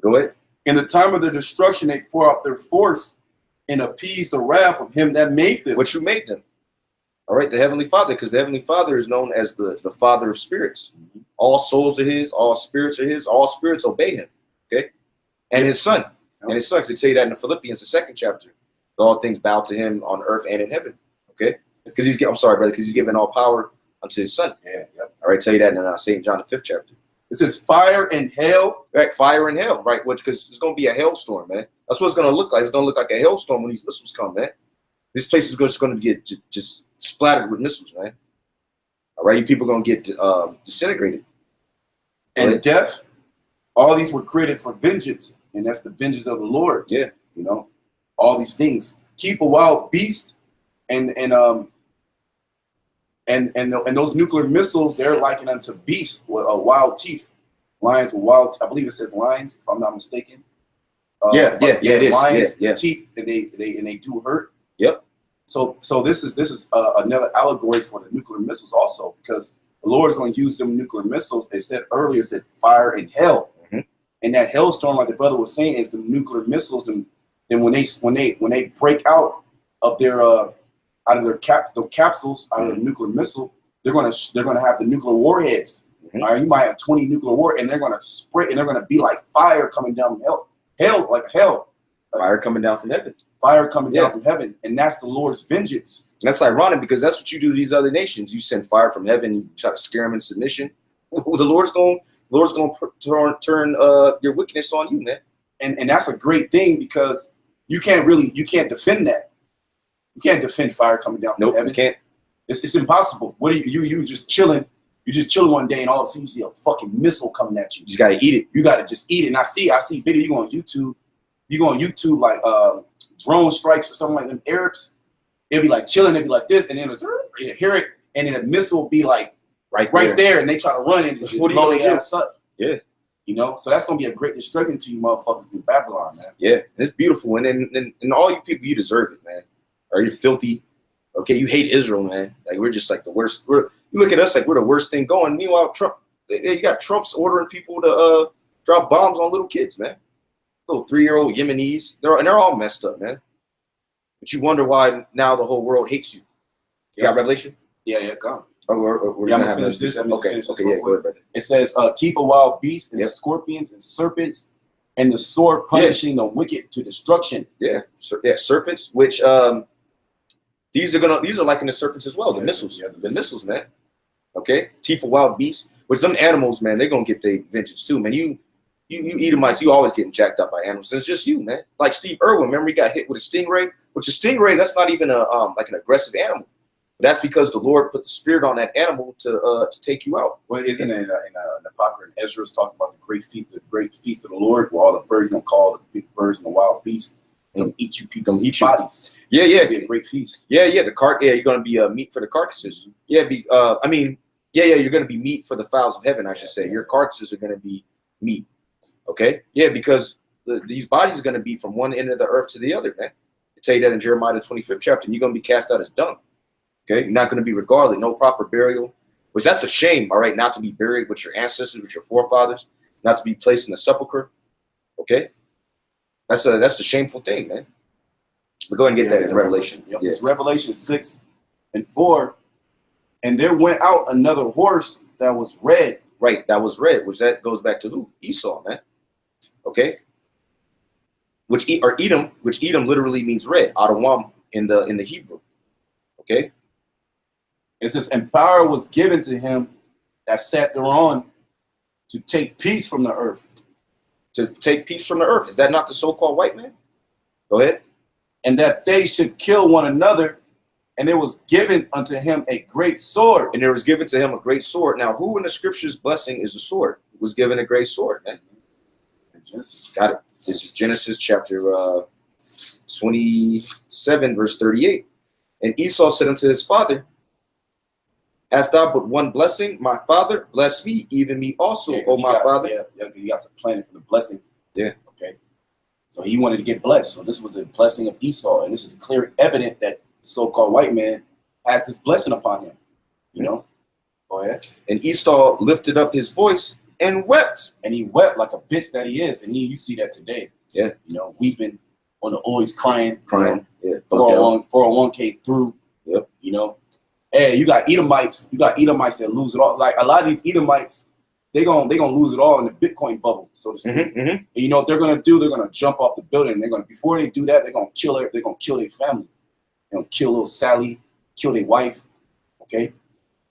[SPEAKER 1] Go ahead.
[SPEAKER 2] In the time of their destruction, they pour out their force and appease the wrath of him that made them.
[SPEAKER 1] What you made them. All right, the Heavenly Father, because the Heavenly Father is known as the Father of spirits. Mm-hmm. All souls are his, all spirits are his, all spirits obey him. Okay? And his son. And his son, because they tell you that in the Philippians, the 2nd chapter. All things bow to him on earth and in heaven. Okay? Because I'm sorry, brother, because he's given all power unto his son.
[SPEAKER 2] Yeah, yep.
[SPEAKER 1] All right, tell you that in St. John the 5th chapter.
[SPEAKER 2] It says fire and hell.
[SPEAKER 1] Right, fire and hell, right? Because it's going to be a hailstorm, man. That's what it's going to look like. It's going to look like a hailstorm when these missiles come, man. This place is just going to get just splattered with missiles, man. All right, you people are going to get disintegrated.
[SPEAKER 2] And death, all these were created for vengeance, and that's the vengeance of the Lord.
[SPEAKER 1] Yeah.
[SPEAKER 2] You know, all these things. Keep a wild beast, and those nuclear missiles, they're likened unto beasts with wild teeth. Lions with wild, I believe it says lions, if I'm not mistaken.
[SPEAKER 1] It is.
[SPEAKER 2] Lions,
[SPEAKER 1] yeah.
[SPEAKER 2] teeth, and they do hurt.
[SPEAKER 1] Yep.
[SPEAKER 2] So this is another allegory for the nuclear missiles also, because the Lord is going to use them nuclear missiles. They said earlier, it said fire and hell, and that hellstorm, like the brother was saying, is the nuclear missiles. And when they break out of their out of their capsules, out of the nuclear missile, they're gonna have the nuclear warheads. All right, you might have 20 nuclear war, and they're gonna spread, and they're gonna be like fire coming down from hell,
[SPEAKER 1] fire coming down from heaven.
[SPEAKER 2] Fire coming down from heaven, and that's the Lord's vengeance.
[SPEAKER 1] That's ironic because that's what you do to these other nations. You send fire from heaven, you try to scare them in submission. the Lord's going to turn your wickedness on you, man.
[SPEAKER 2] And that's a great thing, because you can't defend that. You can't defend fire coming down from heaven.
[SPEAKER 1] You can't.
[SPEAKER 2] It's impossible. What are you just chilling? You're just chilling one day, and all of a sudden you see a fucking missile coming at you.
[SPEAKER 1] You just gotta eat it.
[SPEAKER 2] You gotta just eat it. And I see video. You go on YouTube, like drone strikes or something like them Arabs. It'll be like chilling. It'll be like this, and then you hear it, and then a missile will be like right there, and they try to run and just blow their ass up.
[SPEAKER 1] Yeah.
[SPEAKER 2] You know, so that's gonna be a great destruction to you motherfuckers in Babylon, man.
[SPEAKER 1] Yeah, and it's beautiful, and all you people, you deserve it, man. Are you filthy? Okay, you hate Israel, man. Like, we're just like the worst. You look at us like we're the worst thing going. Meanwhile, Trump, you got Trump's ordering people to drop bombs on little kids, man. Little 3-year-old Yemenis. They're all messed up, man. But you wonder why now the whole world hates you. You got Revelation?
[SPEAKER 2] Yeah, come.
[SPEAKER 1] Oh, we're
[SPEAKER 2] I'm gonna finish this.
[SPEAKER 1] Okay, yeah, go ahead, brother.
[SPEAKER 2] It says, teeth of wild beasts and scorpions and serpents, and the sword punishing the wicked to destruction.
[SPEAKER 1] Yeah, serpents, which these are like in the serpents as well. The missiles, the missiles, man. Okay, teeth of wild beasts. With some animals, man, they're gonna get their vengeance too, man. You Edomites, you always getting jacked up by animals. It's just you, man. Like Steve Irwin, remember he got hit with a stingray? Which a stingray, that's not even a like an aggressive animal. But that's because the Lord put the spirit on that animal to take you out.
[SPEAKER 2] Well, in the Apocrypha, Ezra's talking about the great feast of the Lord, where all the birds gonna call the big birds and the wild beasts and eat you people's bodies.
[SPEAKER 1] Yeah.
[SPEAKER 2] It'll be a great feast.
[SPEAKER 1] Yeah. You're gonna be meat for the carcasses. Yeah, you're gonna be meat for the fowls of heaven, I should say. Your carcasses are gonna be meat. Okay? Yeah, because these bodies are gonna be from one end of the earth to the other, man. I tell you that in Jeremiah the 25th chapter, and you're gonna be cast out as dung. Okay, you're not going to be regarded, no proper burial, which that's a shame, all right, not to be buried with your ancestors, with your forefathers, not to be placed in a sepulcher. Okay, that's a shameful thing, man. But go ahead and get that in Revelation.
[SPEAKER 2] Yep. It's Revelation 6:4, and there went out another horse that was red.
[SPEAKER 1] Right, that was red, which that goes back to who? Esau, man. Okay, which Edom literally means red, Adawam in the Hebrew. Okay.
[SPEAKER 2] It says, and power was given to him that sat thereon to take peace from the earth.
[SPEAKER 1] To take peace from the earth. Is that not the so-called white man? Go ahead.
[SPEAKER 2] And that they should kill one another. And there was given unto him a great sword.
[SPEAKER 1] And there was given to him a great sword. Now, who in the scriptures blessing is a sword? Who was given a great sword, man?
[SPEAKER 2] Genesis.
[SPEAKER 1] Got it. This is Genesis chapter 27, verse 38. And Esau said unto his father, hast thou but one blessing, my father? Bless me, even me also, O my father.
[SPEAKER 2] Yeah, he got some planning for the blessing.
[SPEAKER 1] Yeah.
[SPEAKER 2] Okay. So he wanted to get blessed. So this was the blessing of Esau. And this is clear evident that the so-called white man has this blessing upon him. You know?
[SPEAKER 1] Go ahead. And Esau lifted up his voice and wept.
[SPEAKER 2] And he wept like a bitch that he is. And you see that today.
[SPEAKER 1] Yeah.
[SPEAKER 2] You know, weeping on the always crying.
[SPEAKER 1] Crying. Yeah.
[SPEAKER 2] 401k through.
[SPEAKER 1] Yep.
[SPEAKER 2] You know? Hey, you got Edomites that lose it all. Like a lot of these Edomites, they're gonna lose it all in the Bitcoin bubble, so to speak. And you know what they're gonna do? They're gonna jump off the building. Before they do that, they're gonna kill their family. They're gonna kill little Sally, kill their wife. Okay,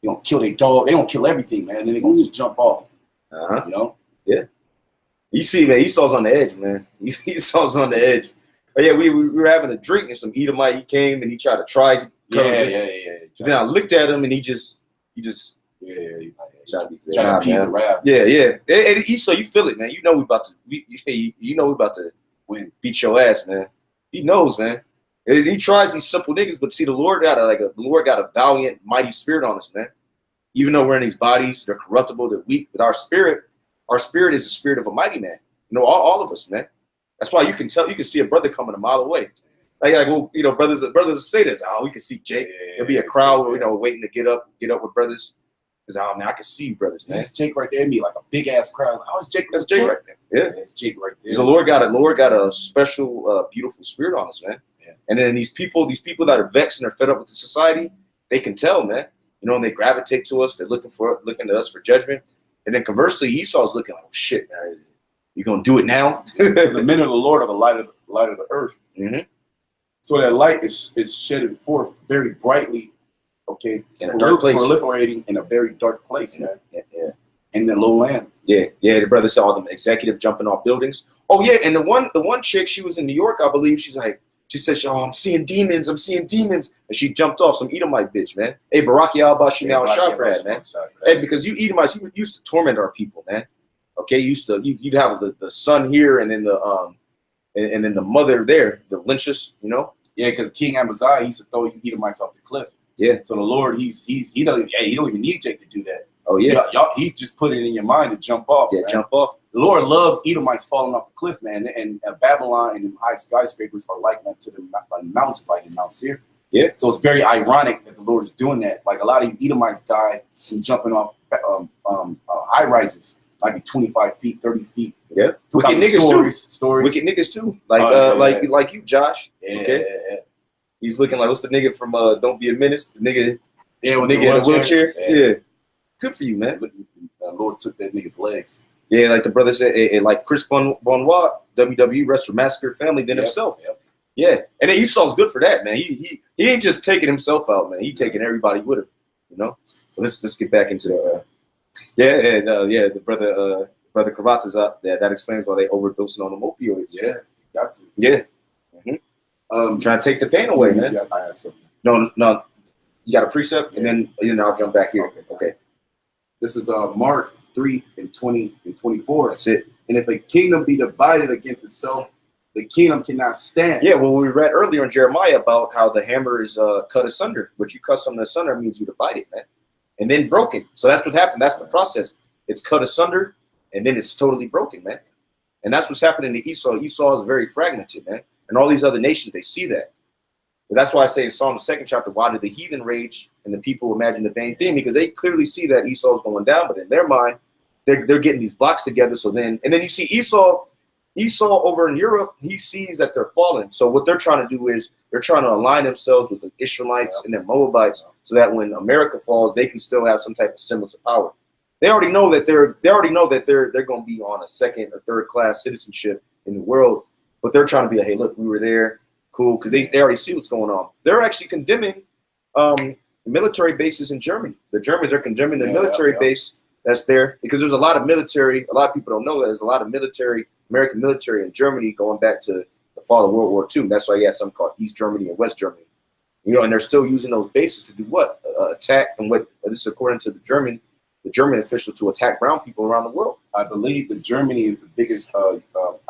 [SPEAKER 2] they're gonna kill their dog. They're gonna kill everything, man. And then they're gonna just jump off. You know?
[SPEAKER 1] Yeah. You see, man, Esau's on the edge, man. Esau's on the edge. But yeah, we were having a drink and some Edomite, he came and he tried to try.
[SPEAKER 2] Yeah.
[SPEAKER 1] But then I looked at him and he just
[SPEAKER 2] trying to appease the wrath.
[SPEAKER 1] Yeah. And Esau, you feel it, man. You know we about to win, beat your ass, man. He knows, man. And he tries these simple niggas, but see, the Lord got a valiant, mighty spirit on us, man. Even though we're in these bodies, they're corruptible, they're weak. With our spirit is the spirit of a mighty man. You know, all of us, man. That's why you can see a brother coming a mile away. Like well, you know, brothers say this. Oh, we can see Jake. There'll be a crowd, you know, waiting to get up with brothers. Cause oh man, I can see you, brothers, man.
[SPEAKER 2] It's Jake right there. Me like a big ass crowd. Like, oh, it's Jake.
[SPEAKER 1] That's Jake right there. Yeah,
[SPEAKER 2] it's Jake right there.
[SPEAKER 1] Because the Lord got a special, beautiful spirit on us, man. Yeah. And then these people that are vexed and are fed up with the society, they can tell, man. You know, and they gravitate to us. They're looking to us for judgment. And then conversely, Esau's looking like, oh, shit, man, you gonna do it now?
[SPEAKER 2] The men of the Lord are the light of the earth. So that light is shedding forth very brightly, okay,
[SPEAKER 1] in a dark place,
[SPEAKER 2] proliferating in a very dark place, man.
[SPEAKER 1] Yeah.
[SPEAKER 2] in the lowland.
[SPEAKER 1] Yeah, the brother saw them executive jumping off buildings. Oh yeah, and the one chick, she was in New York, I believe. She said, "Oh, I'm seeing demons, and she jumped off some Edomite bitch, man. Hey, Baraki al-Bashir now shot for that, man. Hey, because you Edomites, you used to torment our people, man. Okay, you'd have the son here, and then the mother there, the lynches, you know.
[SPEAKER 2] Yeah, because King Amaziah used to throw you Edomites off the cliff.
[SPEAKER 1] Yeah.
[SPEAKER 2] So the Lord, he don't even need Jake to do that.
[SPEAKER 1] Oh yeah.
[SPEAKER 2] He's just put it in your mind to jump off.
[SPEAKER 1] Yeah, man. Jump off.
[SPEAKER 2] The Lord loves Edomites falling off the cliff, man. And Babylon and the high skyscrapers are likened to the mountains, like in Mount Seir.
[SPEAKER 1] Yeah.
[SPEAKER 2] So it's very ironic that the Lord is doing that. Like a lot of Edomites died from jumping off high rises, like 25 feet, 30 feet.
[SPEAKER 1] Yeah. Wicked niggas too. Wicked niggas too. Like you, Josh.
[SPEAKER 2] Yeah.
[SPEAKER 1] Okay. Yeah. He's looking like, what's the nigga from Don't Be a Menace? The nigga,
[SPEAKER 2] with
[SPEAKER 1] nigga in a wheelchair. Yeah. Good for you, man.
[SPEAKER 2] The Lord took that nigga's legs.
[SPEAKER 1] Yeah, like the brother said, like Chris Benoit, WWE Wrestler Massacre family than himself.
[SPEAKER 2] Yep.
[SPEAKER 1] Yeah, and then Esau's good for that, man. He ain't just taking himself out, man. He taking everybody with him, you know. Let's get back into the the brother Kravata's up. Yeah, that explains why they overdosing on them opioids.
[SPEAKER 2] Yeah, got to.
[SPEAKER 1] Yeah. Trying to take the pain away, man.
[SPEAKER 2] Yeah, I have something.
[SPEAKER 1] No, you got a precept, and then I'll jump back here. Okay.
[SPEAKER 2] This is Mark 3:20 and 24.
[SPEAKER 1] That's it.
[SPEAKER 2] And if a kingdom be divided against itself, the kingdom cannot stand.
[SPEAKER 1] Yeah, well, we read earlier in Jeremiah about how the hammer is cut asunder. But you cut something asunder means you divide it, man. And then broken. So that's what happened. That's the process. It's cut asunder, and then it's totally broken, man. And that's what's happening to Esau. Esau is very fragmented, man. And all these other nations, they see that. But that's why I say in Psalm the 2nd chapter, why did the heathen rage and the people imagine the vain thing? Because they clearly see that Esau is going down, but in their mind, they're getting these blocks together. So then you see Esau over in Europe, he sees that they're falling. So what they're trying to do is they're trying to align themselves with the Ishmaelites and the Moabites, so that when America falls, they can still have some type of semblance of power. They already know that they're going to be on a second or third class citizenship in the world, but they're trying to be like, hey, look, we were there. Cool, because they already see what's going on. They're actually condemning military bases in Germany. The Germans are condemning the military base that's there because there's a lot of military. A lot of people don't know that there's a lot of military, American military in Germany going back to the fall of World War II. That's why you have something called East Germany and West Germany. You know, and they're still using those bases to do what? Attack, and what this is according to the German officials, to attack brown people around the world.
[SPEAKER 2] I believe that Germany is the biggest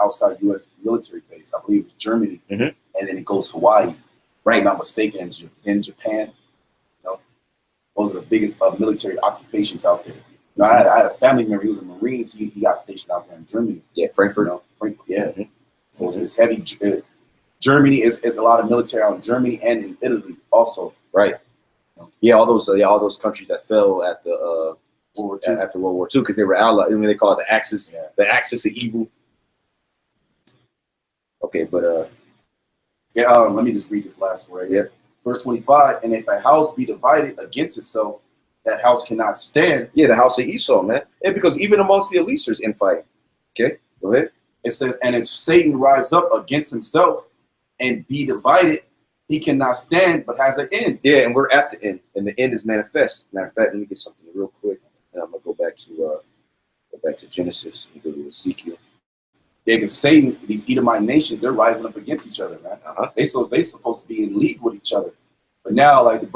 [SPEAKER 2] outside U.S. military base. I believe it's Germany, and then it goes Hawaii. Right, if I'm not mistaken, in Japan. You know, those are the biggest military occupations out there. You know, I had a family member who was a Marine. So he got stationed out there in Germany.
[SPEAKER 1] Yeah, Frankfurt.
[SPEAKER 2] You know, Frankfurt. Yeah. So it's heavy. Germany is a lot of military out in Germany and in Italy also.
[SPEAKER 1] Right. Yeah, all those countries that fell at the after World War II, because they were allied. I mean, they call it the axis of evil. Okay, but
[SPEAKER 2] let me just read this last word.
[SPEAKER 1] Yeah.
[SPEAKER 2] Verse 25, and if a house be divided against itself, that house cannot stand.
[SPEAKER 1] Yeah, the house of Esau, man. And because even amongst the elites, there's infighting. Okay, go ahead.
[SPEAKER 2] It says, and if Satan rise up against himself and be divided, he cannot stand, but has an end.
[SPEAKER 1] Yeah, and we're at the end, and the end is manifest. Matter of fact, let me get something real quick, and I'm gonna go back to Genesis and go to Ezekiel.
[SPEAKER 2] Yeah, because Satan, these Edomite nations, they're rising up against each other, man. They supposed to be in league with each other, but now, like the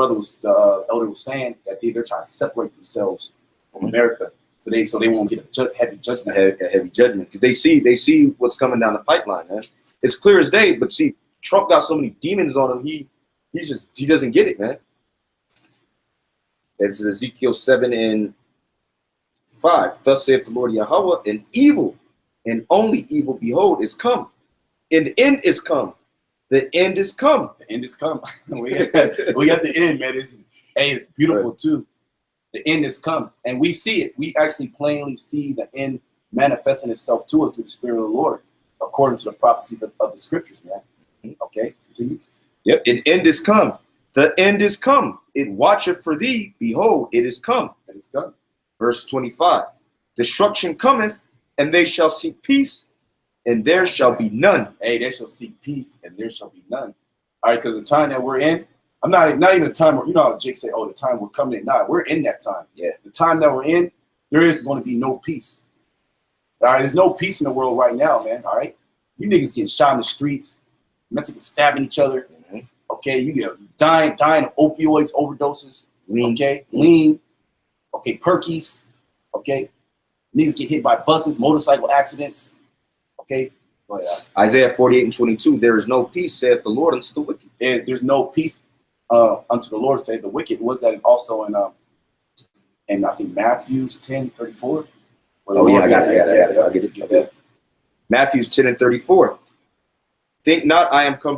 [SPEAKER 2] elder was saying, that they're trying to separate themselves from America, so they won't get a heavy judgment.
[SPEAKER 1] A heavy judgment, because they see what's coming down the pipeline, man. It's clear as day, but see, Trump got so many demons on him. He doesn't get it, man. It's Ezekiel 7:5. Thus saith the Lord Yahweh, and evil, and only evil, behold, is come. And the end is come. The end is come.
[SPEAKER 2] The end is come. we got the end, man. It's beautiful too. The end is come. And we see it. We actually plainly see the end manifesting itself to us through the Spirit of the Lord, according to the prophecies of the scriptures, man. Okay, continue.
[SPEAKER 1] Yep, an end is come. The end is come. It watcheth for thee. Behold, it is come.
[SPEAKER 2] It is come.
[SPEAKER 1] Verse 25. Destruction cometh, and they shall seek peace, and there shall be none.
[SPEAKER 2] Hey, they shall seek peace, and there shall be none. All right, because the time that we're in, I'm not even a time where, you know how Jake say, oh, the time we're coming in. Nah, we're in that time.
[SPEAKER 1] Yeah.
[SPEAKER 2] The time that we're in, there is going to be no peace. All right, there's no peace in the world right now, man. All right, you niggas getting shot in the streets, mentally stabbing each other. Okay, you get dying of opioids, overdoses.
[SPEAKER 1] Lean.
[SPEAKER 2] Okay, lean. Okay, Perkies. Okay, niggas get hit by buses, motorcycle accidents. Okay,
[SPEAKER 1] Isaiah 48:22. There is no peace, saith the Lord, unto the wicked.
[SPEAKER 2] There's no peace unto the Lord, saith the wicked. Was that also in I think Matthew's 10:34?
[SPEAKER 1] Oh yeah, I got it. I'll get it. Matthew's 10:34. Think not that I am come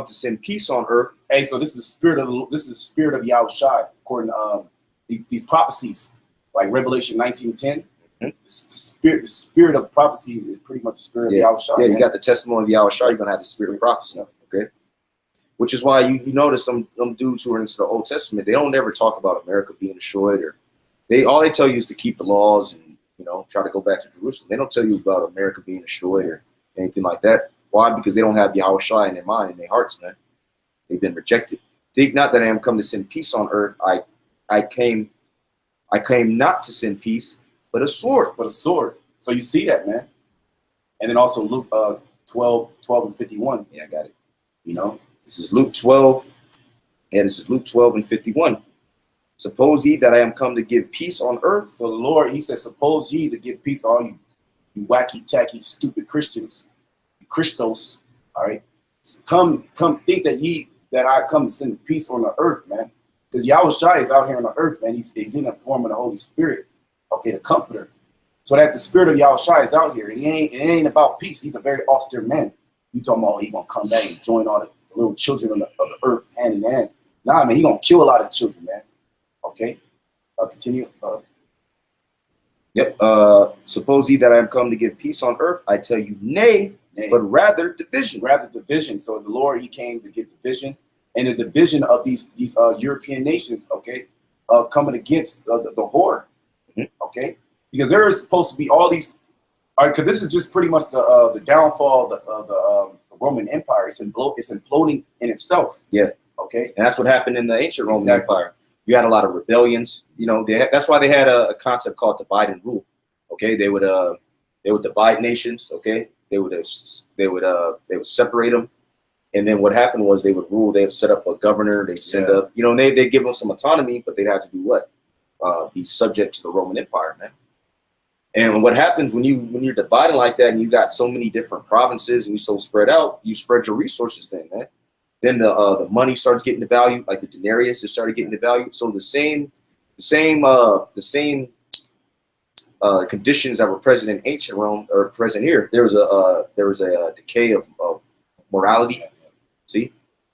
[SPEAKER 1] to send peace on earth.
[SPEAKER 2] Hey, so this is the spirit of Yahushua, according to these prophecies, like Revelation 19:10. The spirit of prophecy is pretty much the spirit of Yahushua.
[SPEAKER 1] Yeah, you got the testimony of Yahushua, you're gonna have the spirit of prophecy. Okay. Which is why you notice some dudes who are into the Old Testament, they don't ever talk about America being destroyed, or all they tell you is to keep the laws and try to go back to Jerusalem. They don't tell you about America being destroyed or anything like that. Why? Because they don't have Yahushua in their mind, in their hearts, man. They've been rejected. Think not that I am come to send peace on earth. I came not to send peace, but a sword.
[SPEAKER 2] But a sword. So you see that, man. And then also Luke 12:51.
[SPEAKER 1] Yeah, I got it. This is Luke 12. Yeah, this is Luke 12:51. Suppose ye that I am come to give peace on earth.
[SPEAKER 2] So the Lord, he says, suppose ye to give peace to all you wacky, tacky, stupid Christians, Christos, all right? So come think that I come to send peace on the earth, man. Because Yahushua is out here on the earth, man. He's in the form of the Holy Spirit, okay, the comforter. So that the spirit of Yahushua is out here. And it ain't about peace. He's a very austere man. You talking about he gonna come back and join all the little children of the earth hand in hand. Nah, man, he gonna kill a lot of children, man. Okay, continue.
[SPEAKER 1] Yep. Suppose ye that I am come to give peace on earth. I tell you, nay, but rather division.
[SPEAKER 2] Rather division. So the Lord, he came to get division, and the division of these European nations. Okay, coming against the whore. Okay, because there is supposed to be all these. All right, because this is just pretty much the downfall of the Roman Empire. It's imploding in itself.
[SPEAKER 1] Yeah.
[SPEAKER 2] Okay,
[SPEAKER 1] and that's what happened in the ancient Roman Empire. You had a lot of rebellions. That's why they had a concept called divide and rule. Okay, they would divide nations. Okay, they would separate them, and then what happened was they would rule. They would set up a governor. They'd send up. They give them some autonomy, but they'd have to do what? Be subject to the Roman Empire, man. And what happens when you're divided like that, and you got so many different provinces, and you're so spread out, you spread your resources thin, man. Then the money starts getting devalued, like the denarius, it started getting devalued. So the same conditions that were present in ancient Rome are present here. There was a decay of morality. See,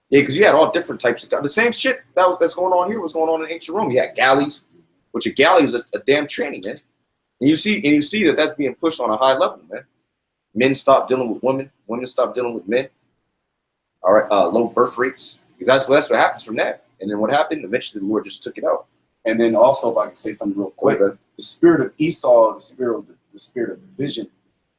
[SPEAKER 1] yeah, because you had all different types of the same shit that's going on here was going on in ancient Rome. You had galleys, which a galley is a damn tranny, man. And you see that that's being pushed on a high level, man. Men stop dealing with women. Women stop dealing with men. All right, low birth rates. That's what happens from that. And then what happened? Eventually, the Lord just took it out.
[SPEAKER 2] And then also, if I can say something real quick, the spirit of Esau is the spirit of division,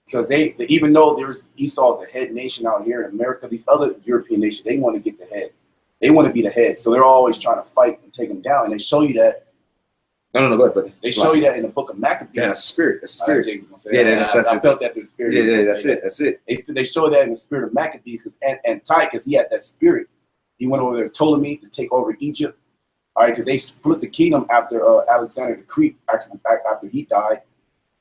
[SPEAKER 2] because they even though there's Esau's the head nation out here in America, these other European nations, they want to get the head. They want to be the head, so they're always trying to fight and take them down. And they show you that.
[SPEAKER 1] No, go ahead, brother.
[SPEAKER 2] They show you that in the book of Maccabees.
[SPEAKER 1] Yeah, that's the spirit. That's the spirit.
[SPEAKER 2] I felt that the spirit.
[SPEAKER 1] Yeah, that's it. That's it.
[SPEAKER 2] They show that in the spirit of Maccabees, because Antiochus, he had that spirit. He went over there to Ptolemy to take over Egypt. All right, because they split the kingdom after Alexander the Great, actually after he died.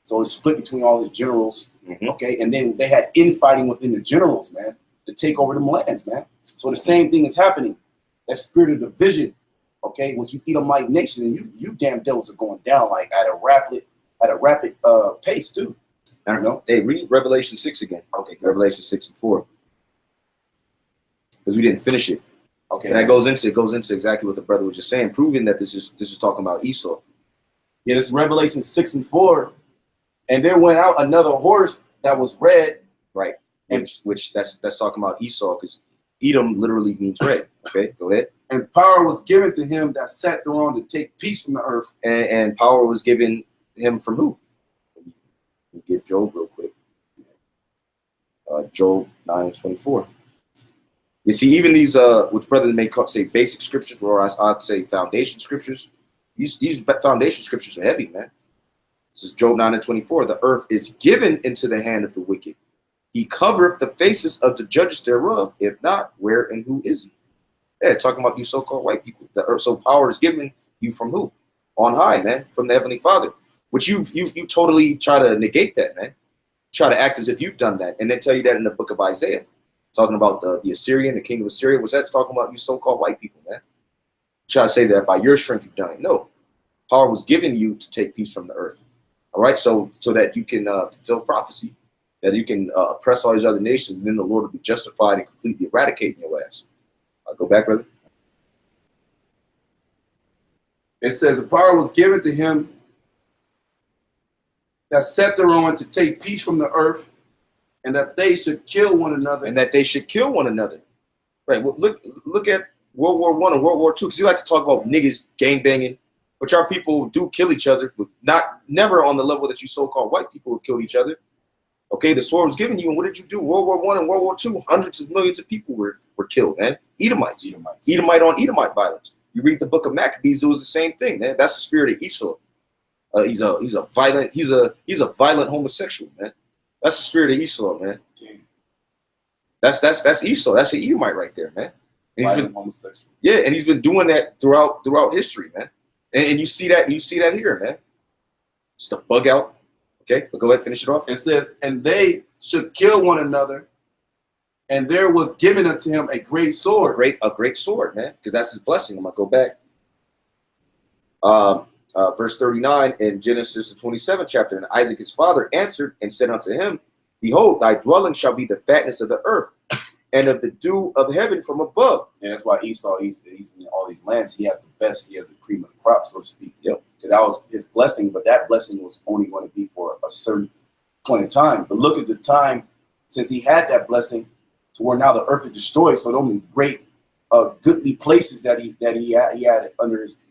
[SPEAKER 2] So it's split between all his generals. Okay, and then they had infighting within the generals, man, to take over them lands, man. So the same thing is happening. That spirit of division. Okay, with you Edomite nation, and you damn devils are going down like at a rapid pace too.
[SPEAKER 1] I don't know. Hey, read Revelation 6 again.
[SPEAKER 2] Okay, good.
[SPEAKER 1] Revelation 6 and 4, because we didn't finish it.
[SPEAKER 2] Okay,
[SPEAKER 1] and that goes into exactly what the brother was just saying, proving that this is talking about Esau.
[SPEAKER 2] Yeah, this is Revelation 6 and 4, and there went out another horse that was red.
[SPEAKER 1] Right, which that's talking about Esau, because Edom literally means red. Okay, go ahead.
[SPEAKER 2] And power was given to him that sat thereon to take peace from the earth.
[SPEAKER 1] And power was given him from who? Let me get Job real quick. Job 9:24. You see, even these, which brothers may say basic scriptures, or I'd say foundation scriptures, These foundation scriptures are heavy, man. This is Job 9:24. The earth is given into the hand of the wicked. He covereth the faces of the judges thereof. If not, where and who is he? Yeah, talking about you so-called white people. The earth, so power is given you from who? On high, man, from the Heavenly Father. Which you totally try to negate that, man. Try to act as if you've done that, and they tell you that in the book of Isaiah, talking about the Assyrian, the king of Assyria. Was that talking about you so-called white people, man? Try to say that by your strength you've done it. No, power was given you to take peace from the earth. All right, so that you can fulfill prophecy, that you can oppress all these other nations, and then the Lord will be justified and completely eradicating your ass. Go back, brother.
[SPEAKER 3] It says the power was given to him that set their own to take peace from the earth, and that they should kill one another.
[SPEAKER 1] And that they should kill one another. Right. Well, look at World War I and World War II, because you like to talk about niggas gang banging, which our people do kill each other, but never on the level that you so-called white people have killed each other. Okay, the sword was given you, and what did you do? World War I and World War II, hundreds of millions of people were killed, man. Edomite on Edomite violence. You read the book of Maccabees, it was the same thing, man. That's the spirit of Esau. He's a violent homosexual, man. That's the spirit of Esau, man. Damn. That's Esau. That's an Edomite right there, man. And he's been homosexual. Yeah, and he's been doing that throughout history, man. And you see that here, man. Just a bug out. Okay, but go ahead, finish it off.
[SPEAKER 3] It says, and they should kill one another, and there was given unto him a great sword.
[SPEAKER 1] A great sword, man, because that's his blessing. I'm gonna go back. Verse 39 in Genesis the 27th chapter. And Isaac his father answered and said unto him, behold, thy dwelling shall be the fatness of the earth, and of the dew of heaven from above.
[SPEAKER 2] And that's why Esau, he's in all these lands. He has the best. He has the cream of the crop, so to speak.
[SPEAKER 1] Yep.
[SPEAKER 2] Because that was his blessing, but that blessing was only going to be for a certain point in time. But look at the time since he had that blessing to where now the earth is destroyed. So those great, goodly places that he had under his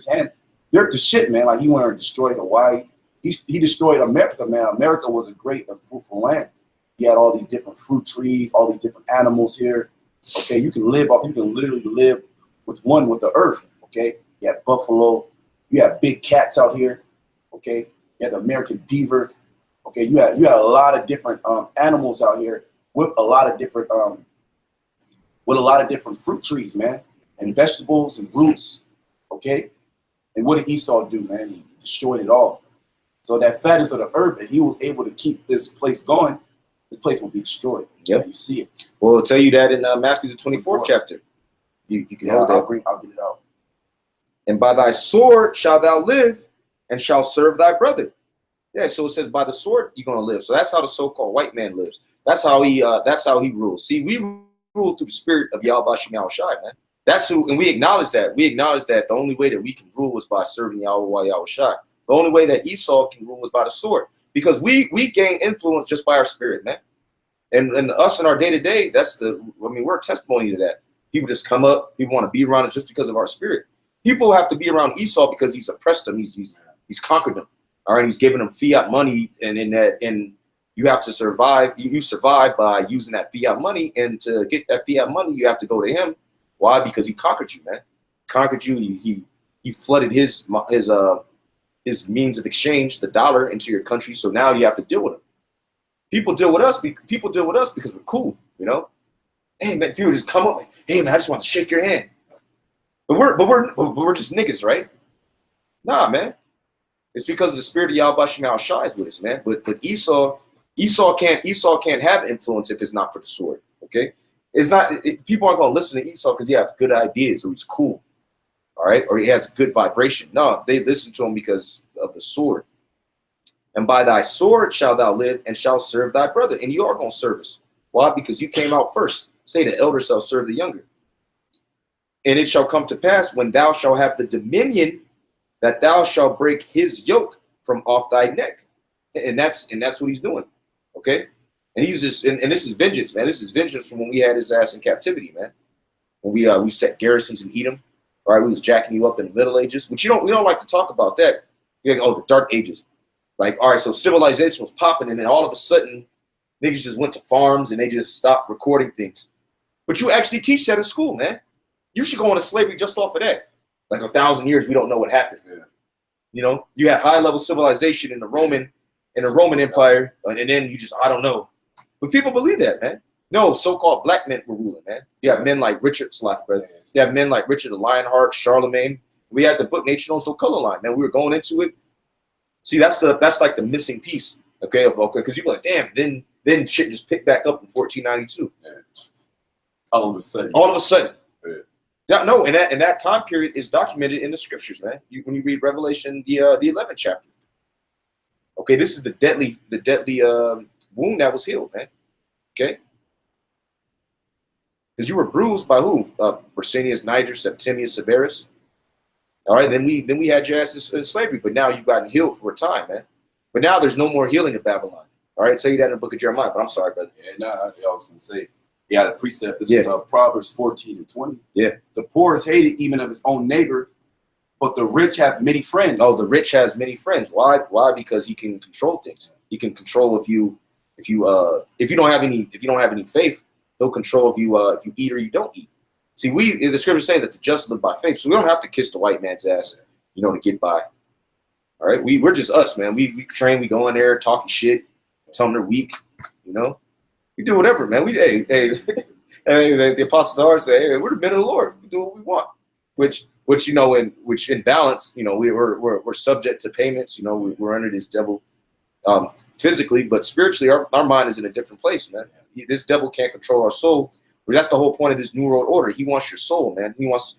[SPEAKER 2] hand, they're the shit, man. Like he wanted to destroy Hawaii. He destroyed America, man. America was a great and fruitful land. He had all these different fruit trees, all these different animals here. Okay, you can literally live with the earth. Okay, you have buffalo, you have big cats out here. Okay, you have the American beaver. Okay, you had a lot of different animals out here with a lot of different fruit trees, man, and vegetables and roots. Okay, and what did Esau do, man? He destroyed it all. So that fatness of the earth, that he was able to keep this place going, this place will be destroyed.
[SPEAKER 1] Yep.
[SPEAKER 2] You see it.
[SPEAKER 1] Well, I'll tell you that in Matthew the 24th chapter. You can hold that.
[SPEAKER 2] I'll get it out.
[SPEAKER 1] And by thy sword shalt thou live, and shall serve thy brother. Yeah, so it says by the sword you're gonna live. So that's how the so-called white man lives. That's how he rules. See, we rule through the spirit of Yahweh Bashim Yahushai, man. That's who, and we acknowledge that. We acknowledge that the only way that we can rule is by serving Yahweh Yahushai. The only way that Esau can rule is by the sword. Because we gain influence just by our spirit, man. And us in our day-to-day, we're a testimony to that. People just come up, people want to be around us just because of our spirit. People have to be around Esau because he's oppressed them, he's conquered them. All right, he's giving them fiat money, and you have to survive. You survive by using that fiat money, and to get that fiat money, you have to go to him. Why? Because he conquered you, man. Conquered you. He flooded his means of exchange, the dollar, into your country. So now you have to deal with him. People deal with us because we're cool, you know. Hey man, people just come up. Hey man, I just want to shake your hand. But we're just niggas, right? Nah, man. It's because of the spirit of Yahweh Shema Shai is with us, man. But Esau can't have influence if it's not for the sword. Okay, it's not. People aren't gonna listen to Esau because he has good ideas or he's cool, all right, or he has good vibration. No, they listen to him because of the sword. And by thy sword shalt thou live, and shalt serve thy brother. And you are gonna serve us. Why? Because you came out first. Say the elder shall serve the younger. And it shall come to pass when thou shalt have the dominion, that thou shalt break his yoke from off thy neck. And that's what he's doing. Okay? And he's just and this is vengeance, man. This is vengeance from when we had his ass in captivity, man. When we set garrisons in Edom. All right, we was jacking you up in the Middle Ages, which we don't like to talk about that. You're like, oh, the Dark Ages. Like, all right, so civilization was popping, and then all of a sudden, niggas just went to farms and they just stopped recording things. But you actually teach that in school, man. You should go into slavery just off of that. Like 1,000 years, we don't know what happened.
[SPEAKER 2] Yeah.
[SPEAKER 1] You know, you had high level civilization in the Roman Empire, and then you just, I don't know. But people believe that, man. No, so-called black men were ruling, man. You have men like Richard Slack, brother. You have men like Richard the Lionheart, Charlemagne. We had the book Nature Knows No Color Line, man. We were going into it. See, that's like the missing piece, okay? Because you're like, damn, then shit just picked back up in 1492.
[SPEAKER 2] Yeah. All of a sudden.
[SPEAKER 1] Yeah. Yeah, no, and that time period is documented in the scriptures, man. When you read Revelation, the 11th chapter. Okay, this is the deadly wound that was healed, man. Okay, because you were bruised by who? Bersanius, Niger, Septimius, Severus. All right, then we had your ass in slavery, but now you've gotten healed for a time, man. But now there's no more healing in Babylon. All right, I'll tell you that in the book of Jeremiah. But I'm sorry, brother.
[SPEAKER 2] Yeah, I was gonna say. He had a precept. This is Proverbs 14 and 20.
[SPEAKER 1] Yeah.
[SPEAKER 3] The poor is hated even of his own neighbor, but the rich have many friends.
[SPEAKER 1] Oh, the rich has many friends. Why? Why? Because he can control things. He can control if you don't have any faith, he'll control if you eat or you don't eat. See, the scriptures say that the just live by faith, so we don't have to kiss the white man's ass, you know, to get by. All right, we're just us, man. We train, we go in there talking shit, tell them they're weak, you know. We do whatever, man. The Apostle Paul say, hey, we're the men of the Lord. We do what we want. Which you know, in balance, you know, we're subject to payments. You know, we're under this devil physically, but spiritually, our mind is in a different place, man. This devil can't control our soul. But that's the whole point of this New World Order. He wants your soul, man. He wants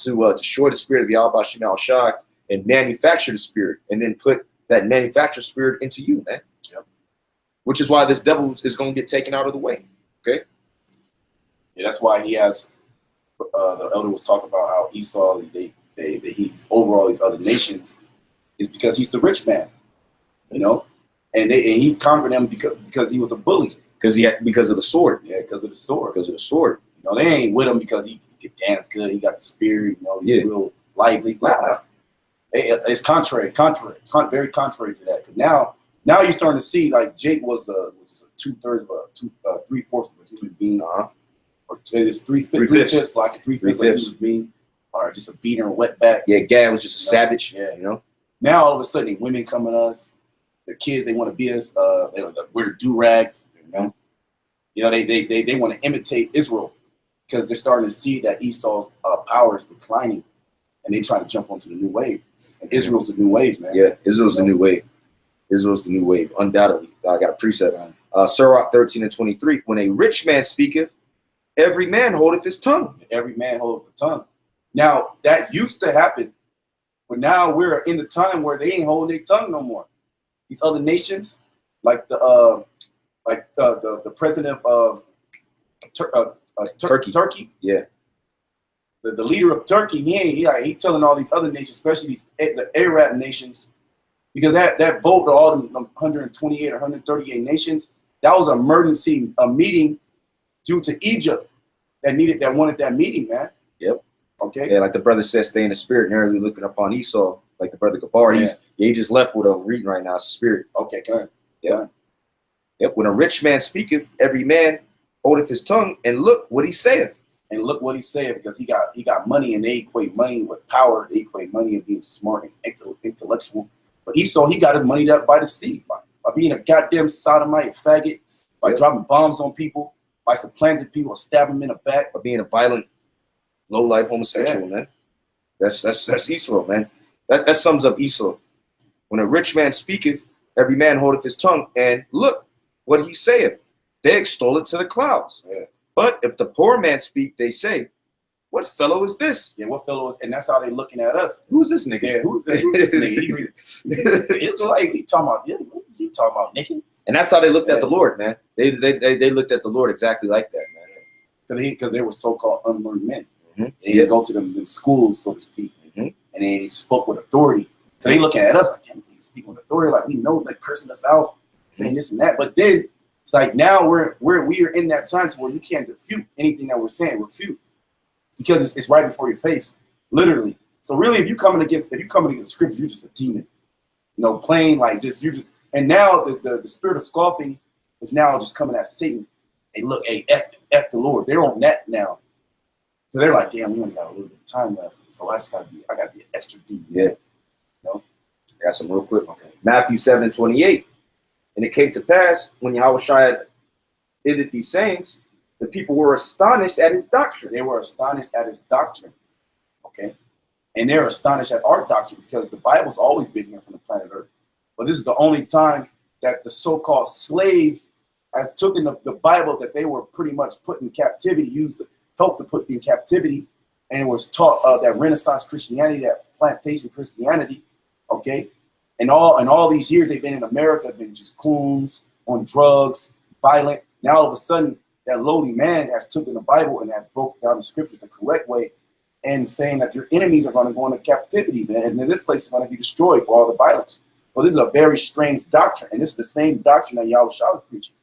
[SPEAKER 1] to destroy the spirit of Yahweh Shem Al Shai and manufacture the spirit, and then put that manufactured spirit into you, man. Which is why this devil is going to get taken out of the way. Okay.
[SPEAKER 2] Yeah, that's why he has. The elder was talking about how Esau, he's over all these other nations, is because he's the rich man, you know, and he conquered them because he was a bully.
[SPEAKER 1] Because of the sword.
[SPEAKER 2] Yeah, because of the sword.
[SPEAKER 1] Because of the sword.
[SPEAKER 2] You know, they ain't with him because he could dance good. He got the spirit. You know, he's real lively. Nah. It's contrary, very contrary to that. Because now you're starting to see, like, Jake was 2/3 of a 3/4 of a human being, or it's 3/5, like a 3/5 of a human being, or just a beater and wetback.
[SPEAKER 1] Yeah, Gad was just a savage.
[SPEAKER 2] Yeah,
[SPEAKER 1] you know.
[SPEAKER 2] Now all of a sudden, women come at us. Their kids, they want to be us. They wear do rags. You know, they want to imitate Israel because they're starting to see that Esau's power is declining, and they try to jump onto the new wave. And Israel's the new wave, man.
[SPEAKER 1] Yeah, Israel's the new wave. Israel's the new wave, undoubtedly. I got a precept. Sirach 13 and 23. When a rich man speaketh, every man holdeth his tongue.
[SPEAKER 2] Every man holdeth the tongue. Now, that used to happen, but now we're in the time where they ain't holding their tongue no more. These other nations, like the president of Turkey.
[SPEAKER 1] Yeah.
[SPEAKER 2] The leader of Turkey, he telling all these other nations, especially the Arab nations, because that vote to all the 128 or 138 nations, that was an emergency meeting due to Egypt that wanted that meeting, man.
[SPEAKER 1] Yep.
[SPEAKER 2] Okay.
[SPEAKER 1] Yeah, like the brother said, stay in the spirit, narrowly looking upon Esau, like the brother Gabar.
[SPEAKER 2] Yeah.
[SPEAKER 1] He just left what I'm reading right now. It's spirit.
[SPEAKER 2] Okay, good.
[SPEAKER 1] Yeah. Yep. When a rich man speaketh, every man holdeth his tongue, and look what he saith.
[SPEAKER 2] And look what he said, because he got money, and they equate money with power. They equate money and being smart and intellectual. But Esau, he got his money up by the sea, by being a goddamn sodomite, a faggot, by dropping bombs on people, by supplanting people, stabbing them in the back,
[SPEAKER 1] by being a violent, low-life homosexual, man. That's Esau, man. That sums up Esau. When a rich man speaketh, every man holdeth his tongue, and look what he saith. They extol it to the clouds.
[SPEAKER 2] Yeah.
[SPEAKER 1] But if the poor man speak, they say, what fellow is this?
[SPEAKER 2] Yeah, what fellow is, and that's how they looking at us.
[SPEAKER 1] Who's this nigga?
[SPEAKER 2] Yeah, who's this nigga? It's like he talking about, what you talking about, nigga?
[SPEAKER 1] And that's how they looked at the Lord, man. They looked at the Lord exactly like that,
[SPEAKER 2] man. Because they were so-called unlearned men. Mm-hmm. They didn't go to them schools, so to speak, and they spoke with authority. So they looking at us like, yeah, we speak with authority, like we know, like cursing us out, saying this and that. But then it's like now we are in that time to where you can't refute anything that we're saying, because it's right before your face, literally. So really, if you coming against the scripture, you're just a demon, you know, plain like just you're just. And now the spirit of scoffing is now just coming at Satan. Hey, look, hey, F the Lord. They're on that now.
[SPEAKER 3] So they're like, damn, we only got a little bit of time left, so I gotta be extra deep.
[SPEAKER 1] Yeah.
[SPEAKER 3] You know?
[SPEAKER 1] I got some real quick. Okay. Matthew 7:28. And it came to pass when Yahushua had ended these sayings, the people were astonished at his doctrine.
[SPEAKER 3] They were astonished at his doctrine. Okay. And they're astonished at our doctrine because the Bible's always been here from the planet Earth. But this is the only time that the so-called slave has taken the Bible that they were pretty much put in captivity, used to help to put in captivity, and it was taught that Renaissance Christianity, that plantation Christianity, okay? And all these years they've been in America, have been just coons, on drugs, violent. Now all of a sudden, that lowly man has taken the Bible and has broken down the scriptures the correct way and saying that your enemies are going to go into captivity, man, and then this place is going to be destroyed for all the violence. Well, this is a very strange doctrine, and this is the same doctrine that Yahushua was preaching.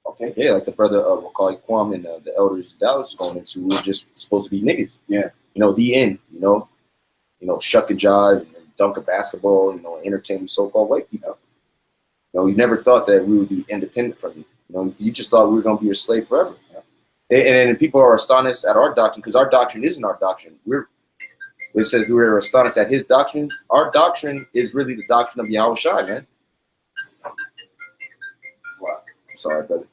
[SPEAKER 3] Okay.
[SPEAKER 1] Yeah, like the brother Macaulay Kwam and the elders Dallas going into, we're just supposed to be niggas.
[SPEAKER 3] Yeah.
[SPEAKER 1] You know, the end. You know, shuck and jive and dunk a basketball. You know, entertain so-called white people. You know, you never thought that we would be independent from you. You know, you just thought we were going to be your slave forever. Yeah. And people are astonished at our doctrine because our doctrine isn't our doctrine. It says we were astonished at his doctrine. Our doctrine is really the doctrine of Yahushua, man. Wow. I'm sorry, brother.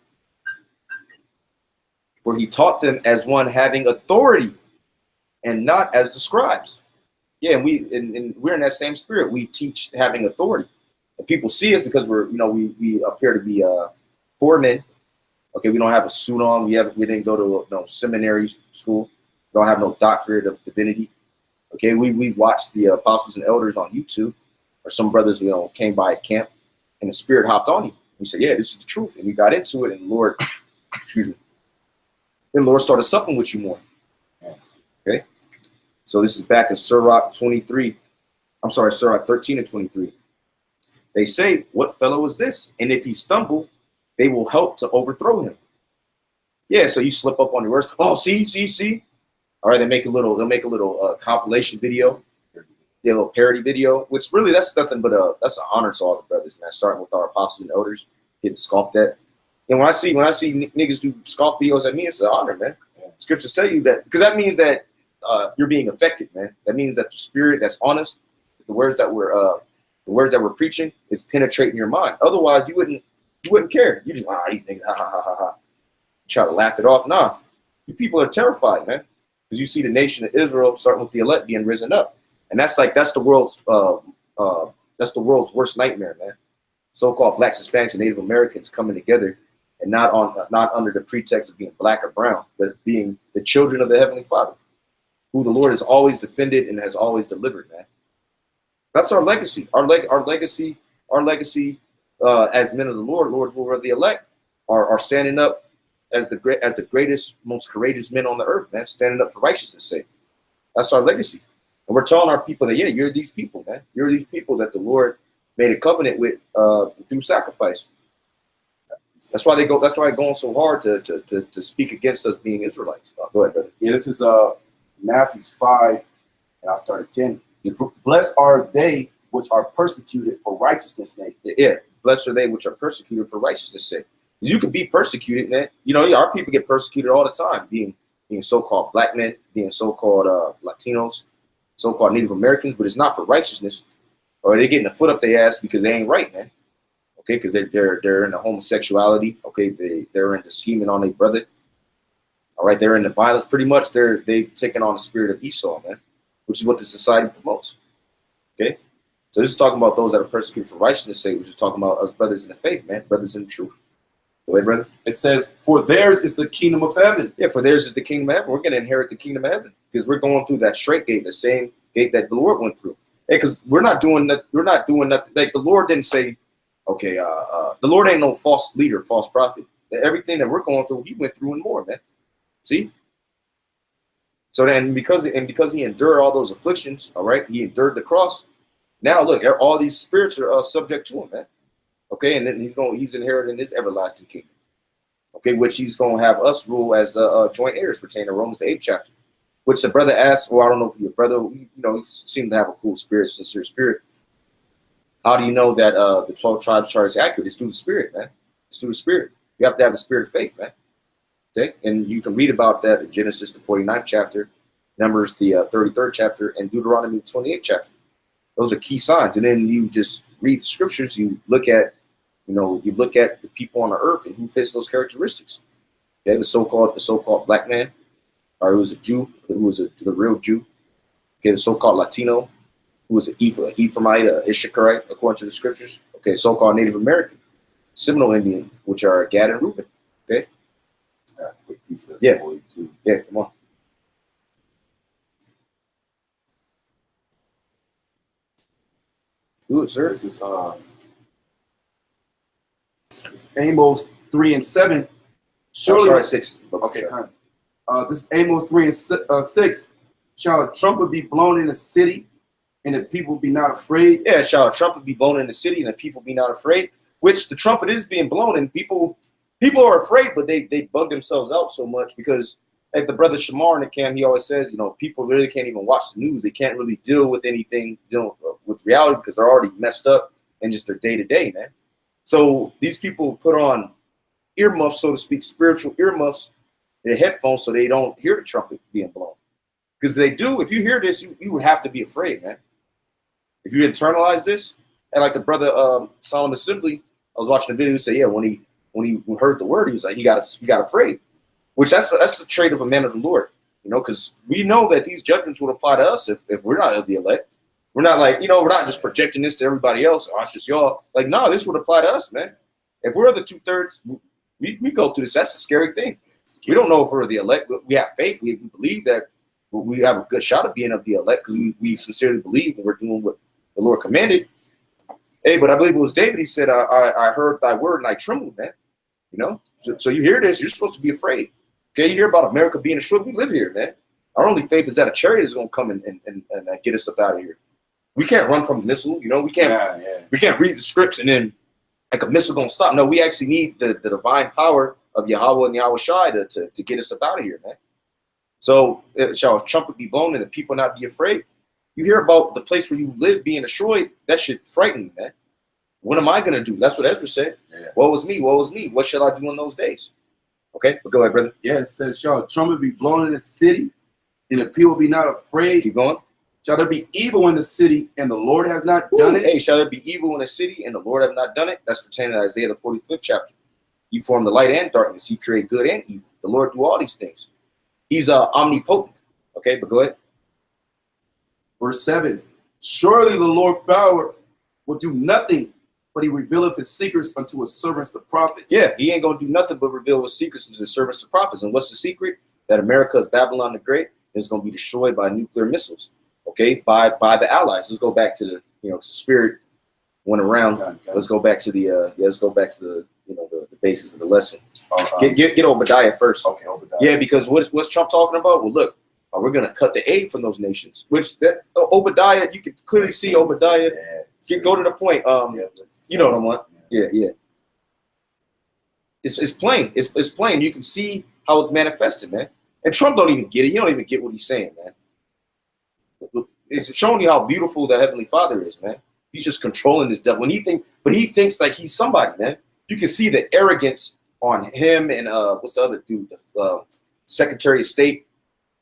[SPEAKER 1] For he taught them as one having authority and not as the scribes. Yeah, and we're in that same spirit. We teach having authority. And people see us because we appear to be poor men. Okay, we don't have a suit on. We didn't go to no seminary school. We don't have no doctorate of divinity. Okay, we watched the apostles and elders on YouTube, or some brothers came by at camp, and the spirit hopped on you. We said, yeah, this is the truth, and we got into it, and the Lord, excuse me, then the Lord started supping with you more. Okay, so this is back in Sirach 23. I'm sorry, Sirach 13:23. They say, what fellow is this? And if he stumble, they will help to overthrow him. Yeah, so you slip up on your words. Oh, see. All right, they'll make a little compilation video, a little parody video, which really that's nothing but that's an honor to all the brothers, man. Starting with our apostles and elders, getting scoffed at. And when I see niggas do scoff videos at me, it's an honor, man. Scriptures tell you that because that means that you're being affected, man. That means that the spirit that's honest, the words that we're preaching is penetrating your mind. Otherwise, you wouldn't care. You just these niggas, ha ha ha ha ha. Try to laugh it off. Nah, you people are terrified, man. Because you see the nation of Israel, starting with the elect, being risen up, and that's the world's worst nightmare, man. So-called blacks, Hispanics, and Native Americans coming together, and not under the pretext of being black or brown, but being the children of the Heavenly Father, who the Lord has always defended and has always delivered, man. That's our legacy. Our legacy as men of the Lord, Lord's will of the elect, are standing up as the greatest, most courageous men on the earth, man, standing up for righteousness' sake. That's our legacy. And we're telling our people that, yeah, you're these people, man. You're these people that the Lord made a covenant with through sacrifice. That's why they're going so hard to speak against us being Israelites. Go ahead, brother.
[SPEAKER 3] Yeah, this is Matthew 5, and I'll start at 10. Blessed are they which are persecuted for righteousness' sake.
[SPEAKER 1] Yeah, blessed are they which are persecuted for righteousness' sake. You could be persecuted, man. You know, our people get persecuted all the time, being so-called black men, being so-called Latinos, so-called Native Americans, but it's not for righteousness. Or they're getting a foot up their ass because they ain't right, man. Okay, because they're into homosexuality. Okay, they're into scheming on their brother. All right, they're into violence. Pretty much, they've taken on the spirit of Esau, man, which is what the society promotes. Okay, so this is talking about those that are persecuted for righteousness' sake, which is talking about us brothers in the faith, man, brothers in the truth. Go ahead, brother.
[SPEAKER 3] It says, for theirs is the kingdom of heaven.
[SPEAKER 1] Yeah, for theirs is the kingdom of heaven. We're going to inherit the kingdom of heaven because we're going through that straight gate, the same gate that the Lord went through. Hey, because we're not doing nothing. Like the Lord didn't say, okay, the Lord ain't no false leader, false prophet. Everything that we're going through, he went through and more, man. See? So then because he endured all those afflictions, all right, he endured the cross. Now look, all these spirits are subject to him, man. Okay, and then he's inheriting his everlasting kingdom. Okay, which he's going to have us rule as joint heirs pertaining to Romans the 8th chapter. Which the brother asked, well, I don't know if your brother, he seemed to have a cool spirit, sincere spirit. How do you know that the 12 tribes chart is accurate? It's through the spirit, man. It's through the spirit. You have to have the spirit of faith, man. Okay, and you can read about that in Genesis, the 49th chapter, Numbers, the 33rd chapter, and Deuteronomy, the 28th chapter. Those are key signs. And then you just read the scriptures. You look at, you look at the people on the earth and who fits those characteristics. Okay, the so-called black man, or who was a Jew, who was the real Jew. Okay, the so-called Latino, who was an Ephraimite, Issacharite, according to the scriptures. Okay, so-called Native American, Seminole Indian, which are Gad and Reuben. Okay.
[SPEAKER 2] Quick piece of
[SPEAKER 1] Yeah.
[SPEAKER 2] too.
[SPEAKER 1] Yeah, come on. Do it, sir.
[SPEAKER 2] This is it's Amos 3 and 7.
[SPEAKER 1] Oh, sorry, 6.
[SPEAKER 2] Okay, kind of. This is Amos 3 and 6. Shall a trumpet be blown in the city, and the people be not afraid?
[SPEAKER 1] Yeah, shall a trumpet be blown in the city, and the people be not afraid? Which the trumpet is being blown, and people are afraid, but they bug themselves out so much because, like the brother Shamar in the camp, he always says, people really can't even watch the news. They can't really deal with anything, with reality, because they're already messed up in just their day-to-day, man. So these people put on earmuffs, so to speak, spiritual earmuffs, their headphones, so they don't hear the trumpet being blown. Because they do, if you hear this, you would have to be afraid, man. If you internalize this, and like the brother Solomon Assembly, I was watching a video, he said, yeah, when he heard the word, he was like, he got afraid. Which that's the trait of a man of the Lord, because we know that these judgments would apply to us if we're not of the elect. We're not like, we're not just projecting this to everybody else. Oh, it's just y'all. Like, no, this would apply to us, man. If we're the 2/3, we go through this. That's the scary thing. We don't know if we're the elect, but we have faith. We believe that we have a good shot of being of the elect because we sincerely believe and we're doing what the Lord commanded. Hey, but I believe it was David. He said, I heard thy word and I trembled, man. So you hear this, you're supposed to be afraid. Okay, you hear about America being assured. We live here, man. Our only faith is that a chariot is going to come and get us up out of here. We can't run from a missile. We can't. We can't read the scripts and then like a missile going to stop. No, we actually need the divine power of Yahweh and Yahweh Shai to get us up out of here, man. So shall a trumpet be blown and the people not be afraid? You hear about the place where you live being destroyed. That should frighten me, man. What am I going to do? That's what Ezra said.
[SPEAKER 2] Yeah.
[SPEAKER 1] Woe is me. Woe is me. What shall I do in those days? Okay, but go ahead, brother.
[SPEAKER 2] Yeah, it says, shall a trumpet be blown in the city, and the people be not afraid?
[SPEAKER 1] Keep going.
[SPEAKER 2] Shall there be evil in the city, and the Lord has not done it?
[SPEAKER 1] Hey, shall there be evil in the city, and the Lord have not done it? That's pertaining to Isaiah, the 45th chapter. You form the light and darkness. He create good and evil. The Lord do all these things. He's omnipotent. Okay, but go ahead.
[SPEAKER 2] Verse 7. Surely the Lord power will do nothing, but he revealeth his secrets unto his servants, the prophets.
[SPEAKER 1] Yeah, he ain't going to do nothing but reveal his secrets to the servants, the prophets. And what's the secret? That America is Babylon the Great is going to be destroyed by nuclear missiles. Okay, by the Allies. Let's go back to the, the spirit went around. Let's go back to the the basis of the lesson. Get Obadiah first.
[SPEAKER 2] Okay, Obadiah.
[SPEAKER 1] Yeah, because what's Trump talking about? Well, look, we're going to cut the aid from those nations. Which Obadiah, you can clearly see Obadiah. Go to the point. You know what I want. Yeah. It's plain. It's plain. You can see how it's manifested, man. And Trump don't even get it. You don't even get what he's saying, man. It's showing you how beautiful the Heavenly Father is, man. He's just controlling this devil. But he thinks like he's somebody, man. You can see the arrogance on him and what's the other dude, the Secretary of State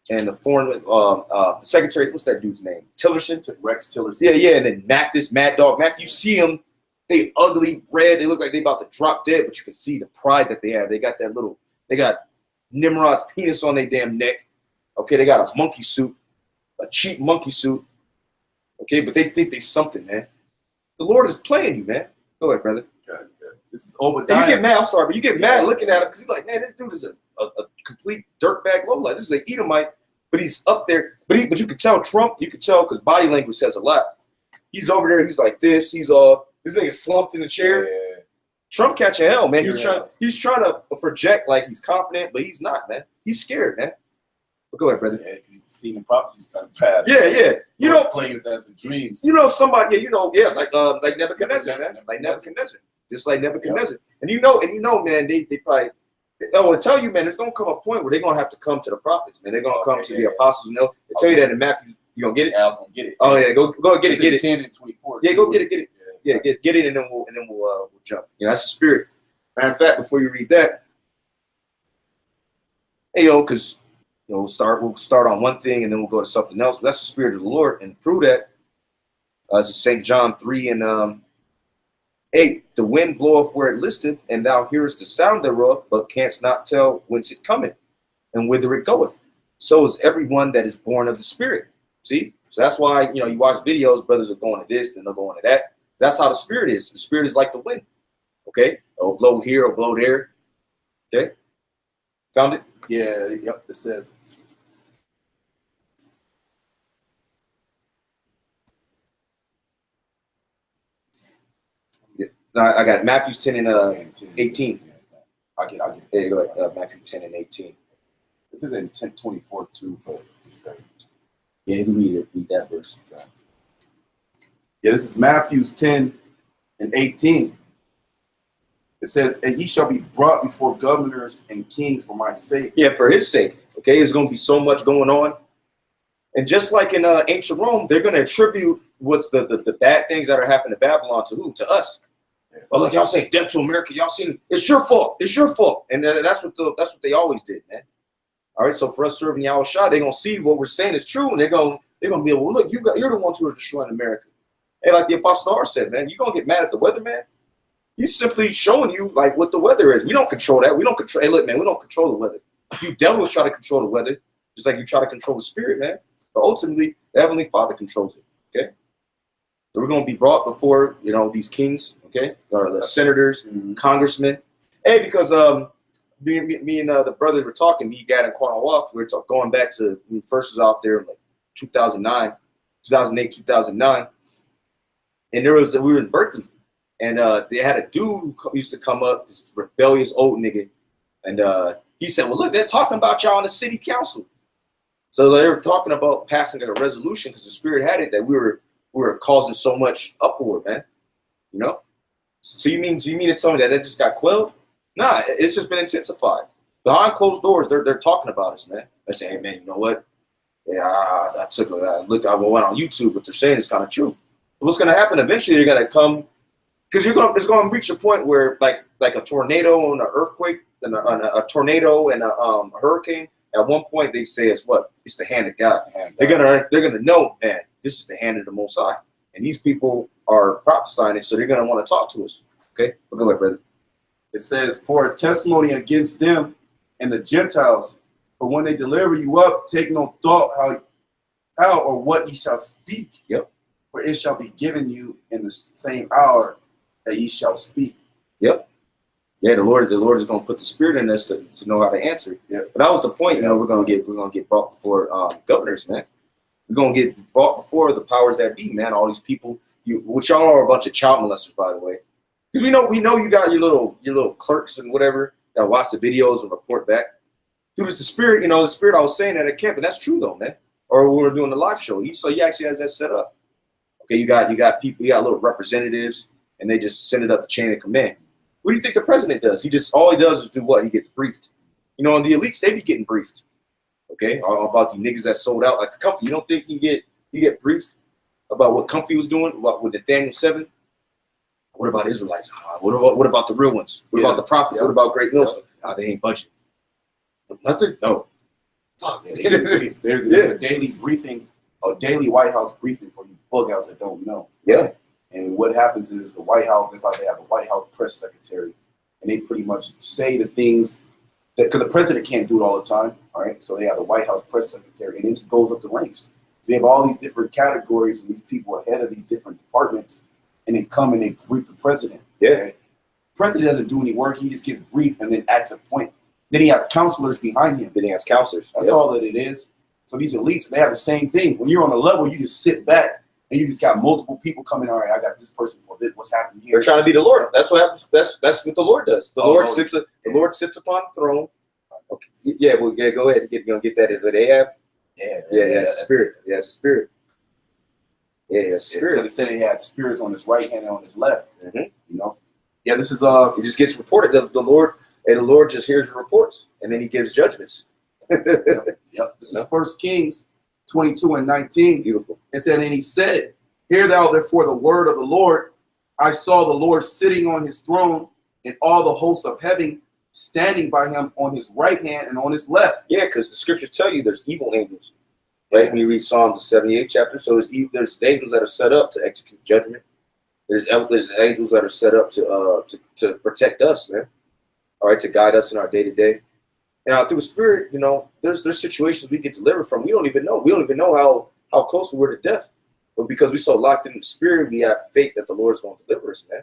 [SPEAKER 1] and the foreign the Secretary. What's that dude's name? Tillerson,
[SPEAKER 2] Rex Tillerson.
[SPEAKER 1] Yeah. And then Mad Dog. You see him. They ugly, red. They look like they about to drop dead, but you can see the pride that they have. They got they got Nimrod's penis on their damn neck. Okay, they got a monkey suit, a cheap monkey suit. Okay, but they think they something, man. The Lord is playing you, man. Go ahead, brother.
[SPEAKER 2] Good. This is Obadiah.
[SPEAKER 1] And you get mad. I'm sorry, but you get mad looking at him because you're like, man, this dude is a complete dirtbag lowlife. This is an Edomite, but he's up there. But you could tell Trump. You could tell because body language says a lot. He's over there. He's like this. This nigga slumped in the chair.
[SPEAKER 2] Yeah.
[SPEAKER 1] Trump catching hell, man. He's trying to project like he's confident, but he's not, man. He's scared, man. But go ahead, brother.
[SPEAKER 2] Yeah, he's seen the prophecies come past.
[SPEAKER 1] Yeah. You know,
[SPEAKER 2] playing his ass in dreams.
[SPEAKER 1] Somebody. Like Nebuchadnezzar, man. Like Nebuchadnezzar, just like Nebuchadnezzar. Yep. And you know, man. They probably. I will tell you, man. There's gonna come a point where they're gonna have to come to the prophets, man. They're gonna come to the apostles. They tell you that in Matthew. You gonna get it?
[SPEAKER 2] Yeah, I was gonna get it.
[SPEAKER 1] Oh yeah, go get it. Get it.
[SPEAKER 2] 10 and 24.
[SPEAKER 1] Yeah, go get it. Yeah, get it, and then we'll jump. That's the spirit. Matter of fact, before you read that, you know, because we'll start on one thing and then we'll go to something else. But that's the Spirit of the Lord, and through that, St. John 3 and 8, the wind bloweth where it listeth, and thou hearest the sound thereof, but canst not tell whence it cometh, and whither it goeth. So is everyone that is born of the Spirit. See? So that's why, you watch videos, brothers are going to this, then they're going to that. That's how the Spirit is. The Spirit is like the wind. Okay? It'll blow here, it'll blow there. Okay? Found it?
[SPEAKER 3] Yeah, yep, it says.
[SPEAKER 1] I got Matthew 10 and 18.
[SPEAKER 3] I get it.
[SPEAKER 1] There you go. Matthew 10 and 18.
[SPEAKER 3] This is in 10:24 too, but it's better.
[SPEAKER 1] Yeah, read that verse.
[SPEAKER 3] Yeah, this is Matthew 10 and 18. It says, and ye shall be brought before governors and kings for my sake.
[SPEAKER 1] Yeah, for his sake. Okay, there's going to be so much going on. And just like in ancient Rome, they're going to attribute what's the bad things that are happening to Babylon to who? To us. Oh, look, y'all saying death to America. Y'all seen it's your fault. It's your fault. And that's what they always did, man. All right. So for us serving Yahushua, they're gonna see what we're saying is true, and they're gonna be able, well, look, you're the ones who are destroying America. Hey, like the Apostle R said, man, you gonna get mad at the weather, man. He's simply showing you like what the weather is. We don't control that. We don't control. Hey, look, man, we don't control the weather. You devils try to control the weather, just like you try to control the spirit, man. But ultimately, the Heavenly Father controls it. Okay. So we're going to be brought before, these kings, okay, or the senators, congressmen. Hey, because me and the brothers were talking, me, Gad, and Quanawaf, we were going back to when we first was out there in like 2008, 2009. And we were in Berkeley, and they had a dude who used to come up, this rebellious old nigga, and he said, well, look, they're talking about y'all in the city council. So they were talking about passing a resolution because the spirit had it that we were causing so much uproar, man. So you mean to tell me that just got quelled? Nah, it's just been intensified. Behind closed doors, they're talking about us, man. They're saying, hey, man, you know what? Yeah, I took a look. I went on YouTube. What they're saying is kind of true. But what's going to happen eventually? They're going to come because it's going to reach a point where like a tornado and an earthquake and a tornado and a hurricane. At one point, they say it's what? It's the hand of God. They're gonna know, man, this is the hand of the Most High. And these people are prophesying it, so they're gonna want to talk to us. Okay? Well, go ahead, brother.
[SPEAKER 3] It says, for a testimony against them and the Gentiles, but when they deliver you up, take no thought how or what ye shall speak.
[SPEAKER 1] Yep.
[SPEAKER 3] For it shall be given you in the same hour that ye shall speak.
[SPEAKER 1] Yep. Yeah, the Lord is going to put the spirit in us to know how to answer.
[SPEAKER 3] Yeah.
[SPEAKER 1] But that was the point. We're going to get brought before governors, man. We're going to get brought before the powers that be, man. All these people, which y'all are a bunch of child molesters, by the way. Because we know you got your little clerks and whatever that watch the videos and report back. Dude, it's the spirit. The spirit I was saying that at camp, and that's true though, man. Or we were doing the live show. So he actually has that set up. Okay, you got people, you got little representatives, and they just send it up the chain of command. What do you think the president does? All he does is do what? He gets briefed. And the elites, they be getting briefed. Okay, about the niggas that sold out like the Comfy. You don't think he get briefed about what Comfy was doing? With Nathaniel 7? What about Israelites? What about the real ones? What about the prophets? What about Great Millstone? They ain't budget. Nothing. No.
[SPEAKER 3] Fuck, man, there's a daily briefing, a daily White House briefing for you bug-outs that don't know.
[SPEAKER 1] Yeah.
[SPEAKER 3] And what happens is the White House, that's why they have a White House press secretary, and they pretty much say the things that, because the president can't do it all the time, all right? So they have the White House press secretary, and it just goes up the ranks. So they have all these different categories and these people ahead of these different departments, and they come and they brief the president.
[SPEAKER 1] Yeah.
[SPEAKER 3] Okay? The president doesn't do any work. He just gets briefed and then acts a point. Then he has counselors behind him.
[SPEAKER 1] Then he has counselors.
[SPEAKER 3] That's all that it is. So these elites, they have the same thing. When you're on a level, you just sit back. And you just got multiple people coming. All right, I got this person for this. What's happening here?
[SPEAKER 1] They're trying to be the Lord. That's what happens. That's what the Lord does. The Lord sits upon the throne. Okay. Yeah. Well, yeah. Go ahead. You're gonna get that. But Ahab. Yeah. That's the spirit. Yeah, it's the spirit. Yeah, it's the spirit.
[SPEAKER 3] Because they said they had spirits on his right hand and on his left.
[SPEAKER 1] Mm-hmm.
[SPEAKER 3] Yeah. This is
[SPEAKER 1] It just gets reported. The Lord and the Lord just hears the reports and then He gives judgments.
[SPEAKER 3] Yep. This is 1 Kings 22:19.
[SPEAKER 1] Beautiful.
[SPEAKER 3] It said, and he said, hear thou therefore the word of the Lord. I saw the Lord sitting on his throne, and all the hosts of heaven standing by him on his right hand and on his left.
[SPEAKER 1] Yeah, because the scriptures tell you there's evil angels, right? When you read Psalms, the 78th chapter, so there's angels that are set up to execute judgment. There's angels that are set up to protect us, man. All right, to guide us in our day to day. Now through the Spirit, you know, there's situations we get delivered from. We don't even know. We don't even know how close we were to death, but because we're so locked in the Spirit, we have faith that the Lord's going to deliver us, man.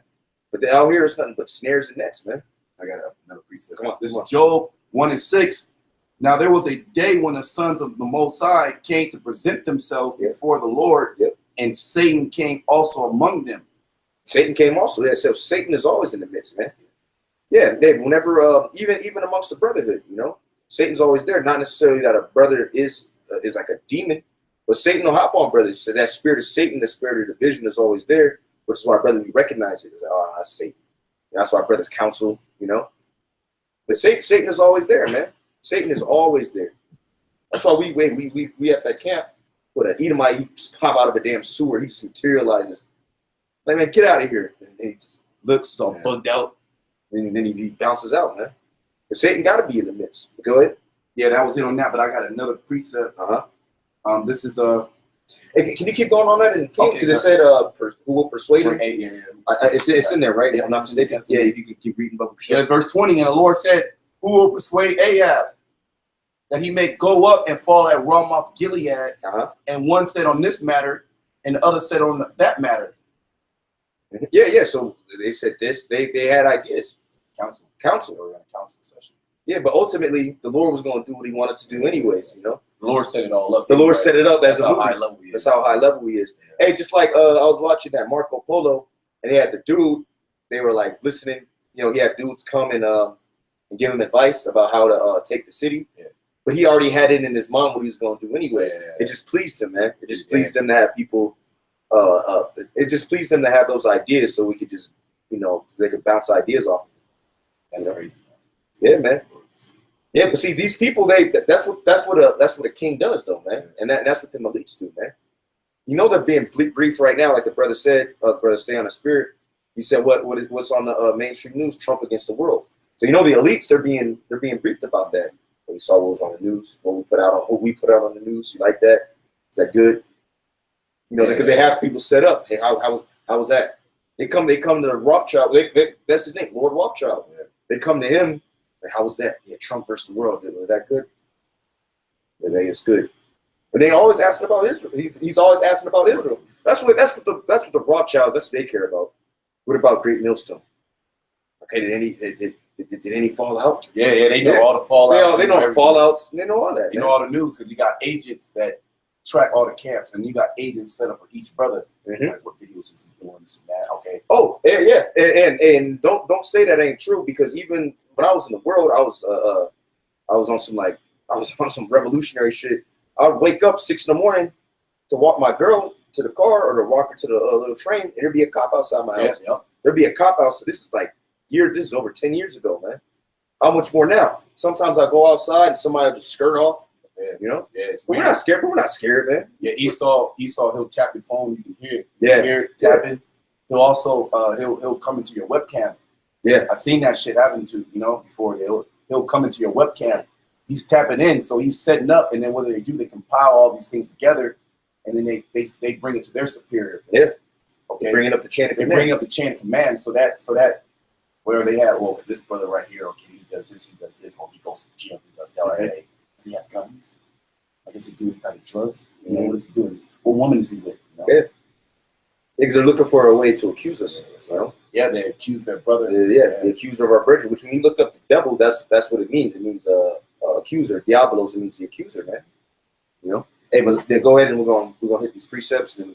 [SPEAKER 1] But out here, it's nothing but snares and nets, man.
[SPEAKER 3] I got another precept.
[SPEAKER 1] Come on,
[SPEAKER 3] This
[SPEAKER 1] come
[SPEAKER 3] is Job 1:6. Now there was a day when the sons of the Most High came to present themselves before the Lord, and Satan came also among them.
[SPEAKER 1] Satan came also. Yeah, so Satan is always in the midst, man. Yeah, whenever even amongst the brotherhood, you know, Satan's always there. Not necessarily that a brother is like a demon, but Satan will hop on brothers. So that spirit of Satan, the spirit of division, is always there. Which is why brother, we recognize it. It's like, oh, that's Satan. And that's why brothers counsel, you know. But Satan is always there, man. Satan is always there. That's why we at that camp with an Edomite, he just pop out of a damn sewer. He just materializes. Like, man, get out of here. And he just looks all bugged out. And then he bounces out, man. But Satan got to be in the midst. Go ahead.
[SPEAKER 3] Yeah, that was it on that. But I got another precept. This is
[SPEAKER 1] Hey, can you keep going on that? And because it said who will persuade him? It's in there, right? If I'm not mistaken. Yeah, if you can keep reading.
[SPEAKER 3] Yeah, verse 20. And the Lord said, "Who will persuade Ahab that he may go up and fall at Ramoth Gilead?" And one said on this matter, and the other said on that matter.
[SPEAKER 1] Yeah. So they said this. They had ideas.
[SPEAKER 3] Council.
[SPEAKER 1] Or
[SPEAKER 3] in a council session.
[SPEAKER 1] Yeah, but ultimately the Lord was going to do what He wanted to do, anyways. You know,
[SPEAKER 3] the Lord set it all up.
[SPEAKER 1] The Lord set it up as
[SPEAKER 3] how high level He is.
[SPEAKER 1] That's how high level He is. Yeah. Hey, just like I was watching that Marco Polo, and they had the dude. They were like listening. You know, he had dudes come and give him advice about how to take the city. Yeah. But he already had it in his mind what he was going to do, anyways. Yeah. It just pleased him, man. It just pleased him to have people. It just pleased them to have those ideas, so we could just, you know, they could bounce ideas off.
[SPEAKER 3] That's crazy.
[SPEAKER 1] Yeah, man. Yeah, but see, these people, that's what a king does, though, man. And that's what the elites do, man. You know, they're being briefed right now, like the brother said. Brother, stay on the Spirit. He said, what's on the mainstream news? Trump against the world. So you know, the elites, they're being briefed about that. We saw what was on the news, what we put out on the news. You like that? Is that good? You know, because they have people set up. Hey, how was that? They come to Rothschild. That's his name, Lord Rothschild. Yeah. They come to him. Like, how was that? Yeah, Trump versus the world. Was that good? Yeah, it's good. But they always asking about Israel. He's always asking about Israel. That's what the Rothschilds. That's what they care about. What about Great Millstone? Okay, did any fallout?
[SPEAKER 3] Yeah, they know all the fallouts.
[SPEAKER 1] They know fallouts. They know all that.
[SPEAKER 3] You know all the news because you got agents that track all the camps, and you got agents set up for each brother. Like, what videos is he doing? This and that. Okay.
[SPEAKER 1] Oh, yeah. And don't say that ain't true, because even when I was in the world, I was on some revolutionary shit. I would wake up 6 in the morning to walk my girl to the car or to walk her to the little train, and there'd be a cop outside my house. Yeah. There'd be a cop outside. This is like this is over 10 years ago, man. How much more now? Sometimes I go outside and somebody will just skirt off. Yeah, you know? Yeah, we're not scared, but we're not scared, man.
[SPEAKER 3] Yeah, Esau, he'll tap your phone, you can hear it.
[SPEAKER 1] You
[SPEAKER 3] hear it tapping. He'll also he'll come into your webcam.
[SPEAKER 1] Yeah.
[SPEAKER 3] I've seen that shit happen to, you know, before. He'll come into your webcam. He's tapping in, so he's setting up, and then what do? They compile all these things together, and then they bring it to their superior.
[SPEAKER 1] Yeah.
[SPEAKER 3] Okay.
[SPEAKER 1] Bringing up the chain of command.
[SPEAKER 3] They bring up the chain of command, so that where they have, well, this brother right here, okay, he does this, oh, he goes to the gym, he does that, right? Hey, does he have guns? Like, does he do any type of drugs? You know, what is he doing? What woman is he with? You know?
[SPEAKER 1] Yeah. Because they're looking for a way to accuse us. You know?
[SPEAKER 3] Yeah, they accuse their brother.
[SPEAKER 1] The accuser of our brethren. Which, when you look up the devil, that's what it means. It means accuser. Diabolos, it means the accuser, man. You know. Hey, but then go ahead and we're gonna hit these precepts, and then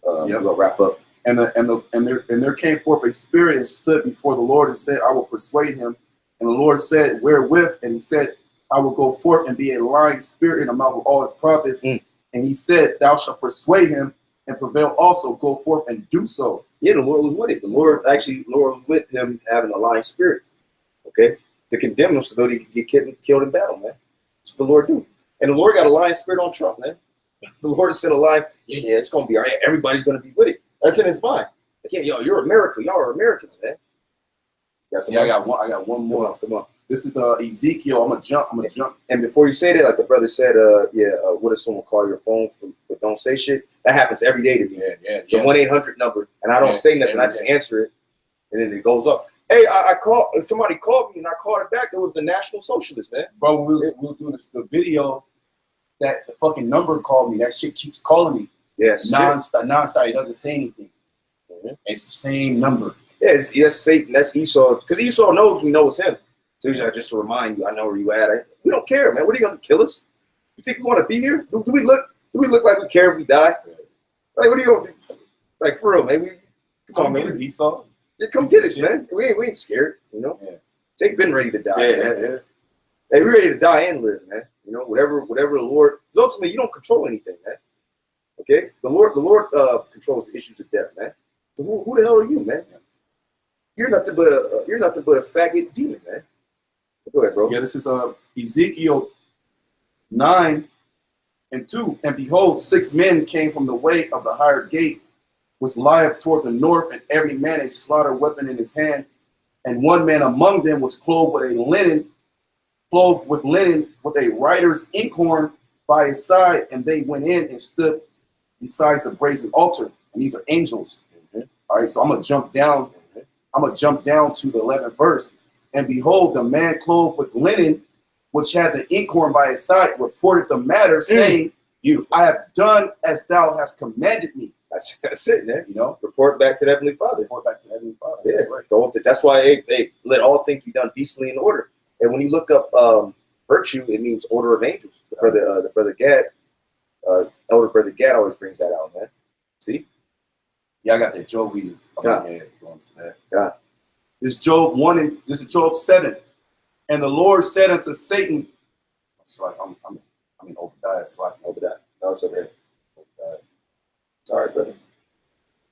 [SPEAKER 1] we're gonna wrap up.
[SPEAKER 3] And there came forth a spirit and stood before the Lord and said, I will persuade him. And the Lord said, wherewith? And he said, I will go forth and be a lying spirit in the mouth of all his prophets. And he said, thou shalt persuade him and prevail also. Go forth and do so.
[SPEAKER 1] Yeah, the Lord was with it. The Lord was with him having a lying spirit, okay, to condemn him so that he could get killed in battle, man. That's what the Lord do. And the Lord got a lying spirit on Trump, man. The Lord said a lie. Yeah, it's going to be all right. Everybody's going to be with it. That's in his mind. Like, yeah, yo, you're America. Y'all are Americans, man.
[SPEAKER 3] Yeah, I got one more.
[SPEAKER 1] Come on.
[SPEAKER 3] This is Ezekiel. I'm gonna jump.
[SPEAKER 1] And before you say that, like the brother said, what if someone call your phone but don't say shit? That happens every day to me. It's a 1-800 number, and I don't say nothing. I just answer it, and then it goes up. Hey, I called. Somebody called me, and I called it back. It was the National Socialist, man.
[SPEAKER 3] Bro, we was doing the video. That the fucking number called me. That shit keeps calling me.
[SPEAKER 1] Yes,
[SPEAKER 3] nonstop. It doesn't say anything. It's the same number.
[SPEAKER 1] Yeah, that's Satan. That's Esau. Because Esau knows we know it's him. So he's like, just to remind you, I know where you at. We don't care, man. What are you gonna kill us? You think we want to be here? Do we look like we care if we die? Like, what are you gonna do? Like, for real, man. Come on, man.
[SPEAKER 3] Esau.
[SPEAKER 1] Yeah, come get us, man. We ain't scared, you know.
[SPEAKER 3] Yeah.
[SPEAKER 1] They've been ready to die.
[SPEAKER 3] Yeah.
[SPEAKER 1] Hey, we're ready to die and live, man. You know, whatever the Lord. Because ultimately, you don't control anything, man. Okay, the Lord controls the issues of death, man. So who the hell are you, man? You're nothing but a faggot demon, man. Go ahead, bro.
[SPEAKER 3] Yeah, this is Ezekiel 9:2. And behold, 6 men came from the way of the higher gate, which lieth toward the north, and every man a slaughter weapon in his hand. And one man among them was clothed with linen, with a writer's inkhorn by his side, and they went in and stood besides the brazen altar. And these are angels. All right, so I'm gonna jump down. I'm gonna jump down to the 11th verse. And behold, the man clothed with linen, which had the inkhorn by his side, reported the matter, saying,
[SPEAKER 1] Beautiful.
[SPEAKER 3] I have done as thou hast commanded me.
[SPEAKER 1] That's it, man.
[SPEAKER 3] You know,
[SPEAKER 1] report back to the Heavenly Father.
[SPEAKER 3] Report back to the Heavenly Father.
[SPEAKER 1] Yeah,
[SPEAKER 3] that's right.
[SPEAKER 1] Go up. That's why they let all things be done decently in order. And when you look up virtue, it means order of angels. The brother Gad, elder brother Gad always brings that out, man. See?
[SPEAKER 3] Yeah, I got that Job. Going to that.
[SPEAKER 1] Yeah.
[SPEAKER 3] This is Job 1 and this is Job 7. And the Lord said unto Satan, I'm in Obadiah.
[SPEAKER 1] Obadiah. No, it's okay. Obadiah. Sorry, brother.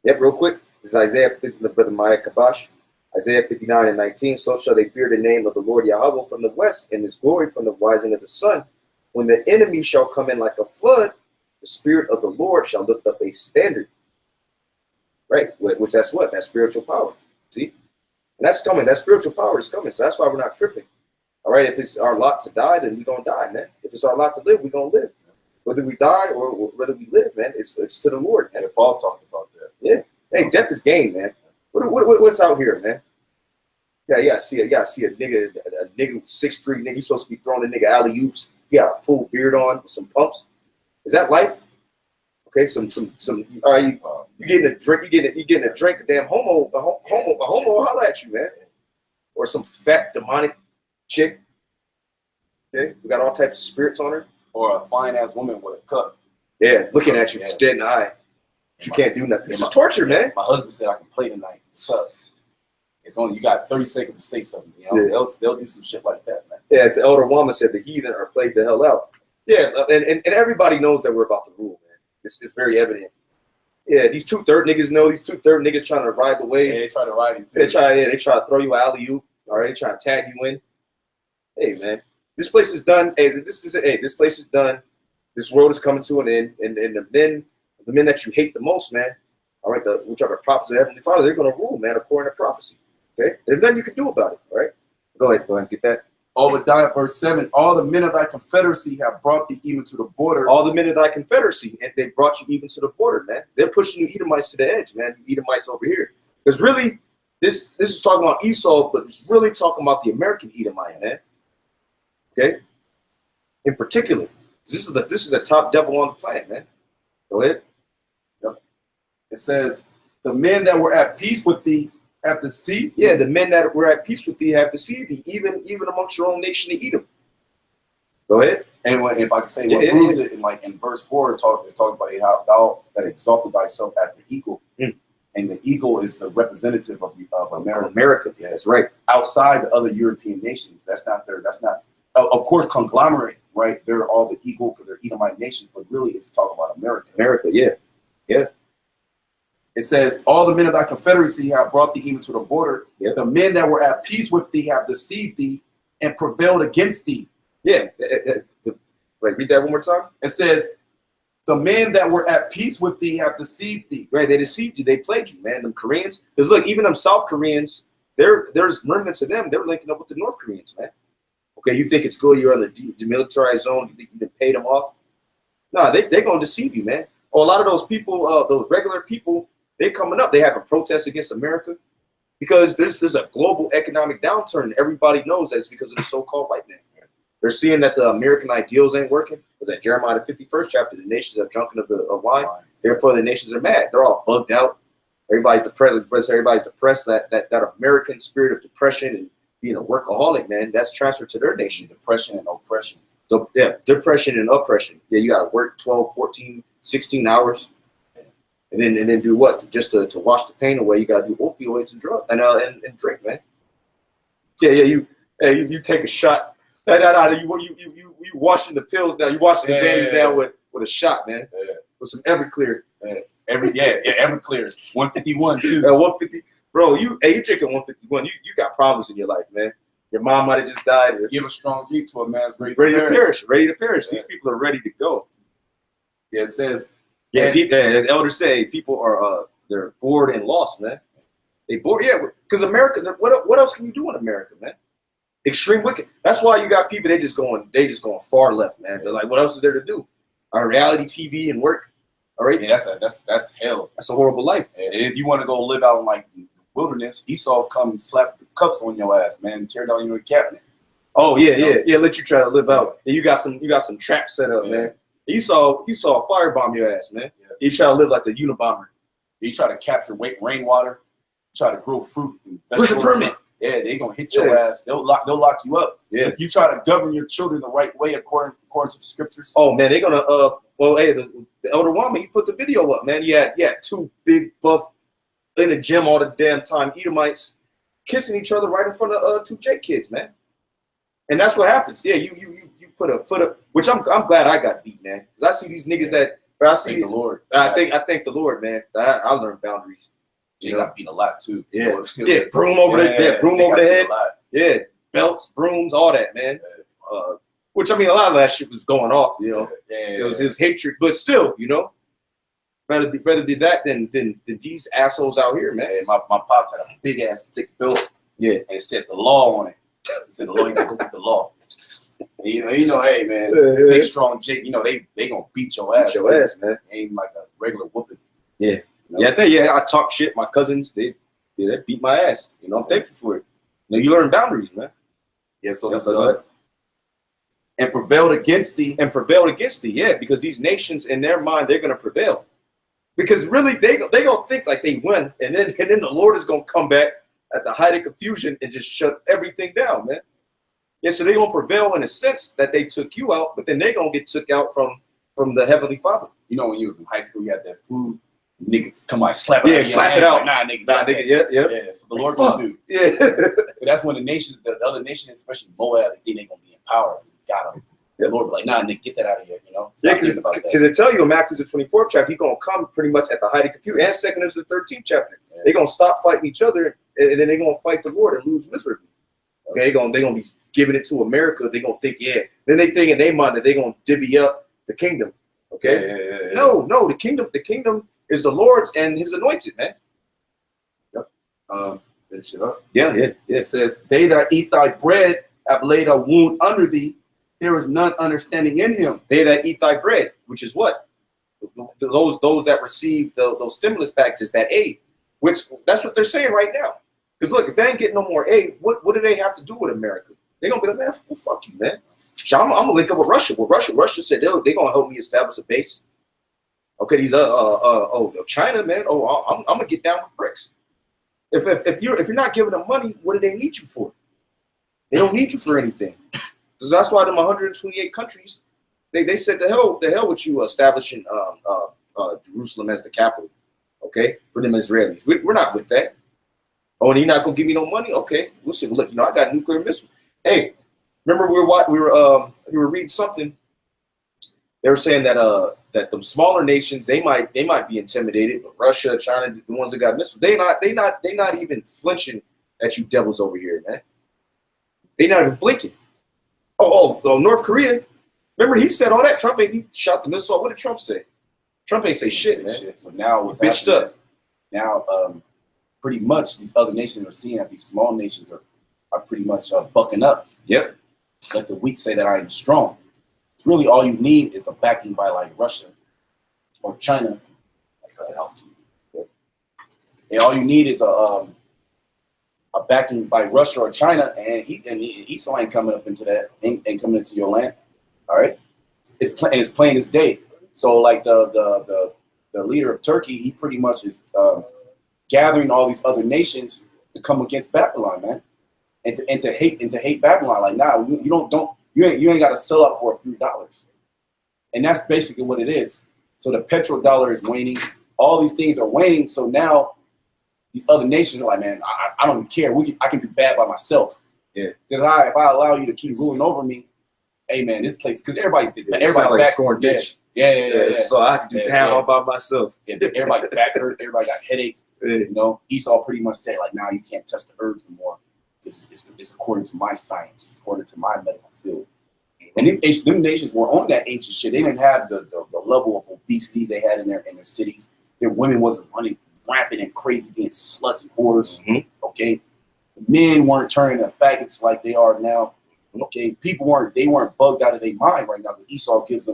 [SPEAKER 1] Yep, real quick. This is Isaiah 50, the brother Maya Kabash. Isaiah 59:19. So shall they fear the name of the Lord Yahweh from the west, and his glory from the rising of the sun. When the enemy shall come in like a flood, the Spirit of the Lord shall lift up a standard. Right? Which that's what? That's spiritual power. See? And that's coming. That spiritual power is coming. So that's why we're not tripping. All right? If it's our lot to die, then we're going to die, man. If it's our lot to live, we're going to live. Whether we die or whether we live, man, it's to the Lord.
[SPEAKER 3] And Paul talked about that.
[SPEAKER 1] Yeah. Hey, death is gain, man. What's out here, man? Yeah, I see a nigga 6'3" nigga. He's supposed to be throwing a nigga alley-oops. He got a full beard on with some pumps. Is that life? Okay, some. All right, you getting a drink? You getting a drink? A damn homo, a homo, holla at you, man. Or some fat demonic chick. Okay, we got all types of spirits on her.
[SPEAKER 3] Or a fine ass woman with a cup.
[SPEAKER 1] Yeah, looking at you, dead in the eye. You can't do nothing. This is torture, man.
[SPEAKER 3] My husband said I can play tonight. What's up? It's only you got 30 seconds to say something. You know, yeah. They'll do some shit like that, man.
[SPEAKER 1] Yeah, the elder woman said the heathen are played the hell out. Yeah, and everybody knows that we're about to rule, man. It's very evident. Yeah, these 2/3 niggas know. These 2/3 niggas trying to ride the wave.
[SPEAKER 3] Yeah, they try to ride it too.
[SPEAKER 1] They try to throw you alley-oop. All right, they try to tag you in. Hey, man, this place is done. Hey, this place is done. This world is coming to an end, and the men that you hate the most, man. All right, which are the prophets of Heavenly Father, they're going to rule, man, according to prophecy. Okay, there's nothing you can do about it. All right, go ahead, get that.
[SPEAKER 3] Obadiah verse 7. All the men of thy confederacy have brought thee even to the border.
[SPEAKER 1] All the men of thy confederacy, and they brought you even to the border, man. They're pushing you Edomites to the edge, man. You Edomites over here, because really, this is talking about Esau, but it's really talking about the American Edomite, man. Okay, in particular, this is the top devil on the planet, man. Go ahead.
[SPEAKER 3] Yep. It says, the men that were at peace with thee have deceived.
[SPEAKER 1] Yeah, the men that were at peace with thee have deceived thee, even amongst your own nation to Edom. Go ahead.
[SPEAKER 3] And if I can say what proves it, in verse 4, it talks about how thou that exalted thyself as the eagle. And the eagle is the representative of America.
[SPEAKER 1] America, yeah, that's right.
[SPEAKER 3] Outside the other European nations, that's not, of course, conglomerate, right? They're all the equal because they're Edomite nations, but really it's talking about America.
[SPEAKER 1] America, yeah. Yeah.
[SPEAKER 3] It says, all the men of thy confederacy have brought thee even to the border.
[SPEAKER 1] Yep.
[SPEAKER 3] The men that were at peace with thee have deceived thee and prevailed against thee.
[SPEAKER 1] Yeah. Wait, read that one more time.
[SPEAKER 3] It says, the men that were at peace with thee have deceived thee.
[SPEAKER 1] Right, they deceived you. They played you, man. Them Koreans. Because look, even them South Koreans there's remnants of them. They're linking up with the North Koreans, man. Okay, you think it's good? You're on the demilitarized zone. You think you can pay them off? Nah, they're gonna deceive you, man. Or a lot of those people, those regular people, they coming up. They have a protest against America because there's a global economic downturn. Everybody knows that it's because of the so-called white man. They're seeing that the American ideals ain't working. Was that Jeremiah the 51st chapter? The nations are drunken of wine. Therefore, the nations are mad. They're all bugged out. Everybody's depressed. Everybody's depressed. That American spirit of depression and being a workaholic, man, that's transferred to their nation.
[SPEAKER 2] Depression and oppression.
[SPEAKER 1] Yeah, depression and oppression. Yeah, you got to work 12, 14, 16 hours. And then do what? Just to wash the pain away, you got to do opioids and drugs and drink, man. Yeah, you take a shot. You washing the pills down. You washing the Xannies down with a shot, man. Yeah. With some Everclear.
[SPEAKER 2] Everclear. 151 too.
[SPEAKER 1] 150, bro. You drinking 151. You got problems in your life, man. Your mom might have just died. Or
[SPEAKER 2] give a strong drink to a man's ready
[SPEAKER 1] to perish. Ready to perish. Yeah. These people are ready to go.
[SPEAKER 2] Yeah, it says.
[SPEAKER 1] Yeah, the elders say people are they're bored and lost, man. They bored, yeah, because America. What else can you do in America, man? Extreme wicked. That's why you got people. They just going far left, man. They're like, what else is there to do? Reality TV and work. All right.
[SPEAKER 2] Yeah, that's hell.
[SPEAKER 1] That's a horrible life.
[SPEAKER 2] And if you want to go live out in like the wilderness, Esau come and slap the cuffs on your ass, man, and tear down your encampment.
[SPEAKER 1] Oh yeah. Let you try to live out. And you got some traps set up, man. Esau firebomb your ass, man. Yeah. You try to live like the Unabomber.
[SPEAKER 2] You try to capture rainwater, try to grow fruit and
[SPEAKER 1] vegetables. Where's your permit?
[SPEAKER 2] Yeah, they gonna hit your ass. They'll lock you up.
[SPEAKER 1] Yeah.
[SPEAKER 2] You try to govern your children the right way according to the scriptures.
[SPEAKER 1] Oh man, they're gonna well, hey, the Elder Wama, he put the video up, man. He had two big buff in the gym all the damn time Edomites kissing each other right in front of two J kids, man. And that's what happens. Yeah, you put a foot up, which I'm glad I got beat, man. Because I see these niggas that, but I see
[SPEAKER 2] thank the Lord.
[SPEAKER 1] I thank the Lord, man. I learned boundaries.
[SPEAKER 2] They got beat a lot too.
[SPEAKER 1] Yeah, broom over the head. Yeah, belts, brooms, all that, man. Which I mean, a lot of that shit was going off, you know. It was hatred, but still, you know, rather be that than these assholes out here, man.
[SPEAKER 2] My pops had a big ass thick belt.
[SPEAKER 1] Yeah,
[SPEAKER 2] and it said the law on it. He said the law, you gotta go get the law. And, you know, hey man, big strong Jake, you know, they gonna beat your ass.
[SPEAKER 1] Beat your ass, man.
[SPEAKER 2] It ain't like a regular whooping.
[SPEAKER 1] Yeah. You know? I talk shit. My cousins, they beat my ass. You know, I'm thankful for it. You know, you learn boundaries, man.
[SPEAKER 2] Yeah, so that's and prevailed against thee.
[SPEAKER 1] Yeah, because these nations in their mind, they're gonna prevail. Because really they gonna think like they win, and then the Lord is gonna come back at the height of confusion and just shut everything down, man. Yeah, so they're gonna prevail in a sense that they took you out, but then they're gonna get took out from the Heavenly Father.
[SPEAKER 2] You know, when you was in high school, you had that food. Niggas come out, slap it
[SPEAKER 1] out.
[SPEAKER 2] Nah, nigga. Yeah. So the Lord will do.
[SPEAKER 1] Yeah.
[SPEAKER 2] That's when the other nations, especially Moab, they think they're gonna be in power. Got them. The Lord be like, nah, nigga, get that out of here. You know.
[SPEAKER 1] Yeah, because they tell you in Matthew the 24th chapter, he's gonna come pretty much at the height of confusion, and 2nd to the 13th chapter. Yeah. They're gonna stop fighting each other, and then they're gonna fight the Lord and lose miserably. Okay, they're gonna be giving it to America. They're gonna think, then they think in their mind that they're gonna divvy up the kingdom. Okay. No, the kingdom is the Lord's and his anointed, man.
[SPEAKER 2] Yep. Finish it up.
[SPEAKER 1] Yeah.
[SPEAKER 2] It says, they that eat thy bread have laid a wound under thee. There is none understanding in him.
[SPEAKER 1] They that eat thy bread, which is what? Those that receive those stimulus packages, that aid, which that's what they're saying right now. Because look, if they ain't getting no more aid, what do they have to do with America? They're gonna be like, man, well, fuck you, man. So I'm gonna link up with Russia. Well, Russia said they're gonna help me establish a base. Okay, these China, man. I'm gonna get down with BRICS. If you're not giving them money, what do they need you for? They don't need you for anything. Because that's why them 128 countries, they said the hell with you establishing Jerusalem as the capital. Okay, for them Israelis, we're not with that. Oh, and you're not gonna give me no money? Okay, we'll see. Look, I got nuclear missiles. Hey, remember we were reading something. They were saying that that the smaller nations they might be intimidated, but Russia, China, the ones that got missiles, they not even flinching at you devils over here, man. They not even blinking. Oh, North Korea. Remember he said all that. Trump he shot the missile. What did Trump say? Trump ain't say shit, man.
[SPEAKER 2] So now what's
[SPEAKER 1] bitched up.
[SPEAKER 2] Now
[SPEAKER 3] pretty much these other nations are seeing that these small nations are pretty much bucking up.
[SPEAKER 1] Yep.
[SPEAKER 3] Let the weak say that I am strong. It's really all you need is a backing by like Russia or China. And all you need is a backing by Russia or China, and Esau ain't coming up into that, ain't coming into your land. All right, it's plain as day. So like the leader of Turkey, he pretty much is gathering all these other nations to come against Babylon, man, and to hate Babylon. Like, nah, you ain't got to sell out for a few dollars, and that's basically what it is. So the petrodollar is waning. All these things are waning. So now these other nations are like, man, I don't even care. I can do bad by myself.
[SPEAKER 1] Yeah.
[SPEAKER 3] Because if I allow you to keep ruling over me, hey man, this place, because everybody's
[SPEAKER 1] like
[SPEAKER 3] back
[SPEAKER 1] scoring ditch.
[SPEAKER 3] Yeah.
[SPEAKER 1] So I can do bad all by myself.
[SPEAKER 3] Yeah, everybody's back hurt. Everybody got headaches.
[SPEAKER 1] Yeah.
[SPEAKER 3] You know, Esau pretty much said like, now you can't touch the herbs anymore. It's according to my science. It's according to my medical field. And them nations were on that ancient shit. They didn't have the level of obesity they had in their cities. Their women wasn't running rampant and crazy, being sluts and whores. Okay, men weren't turning to faggots like they are now. Okay, people weren't bugged out of their mind right now. Because Esau gives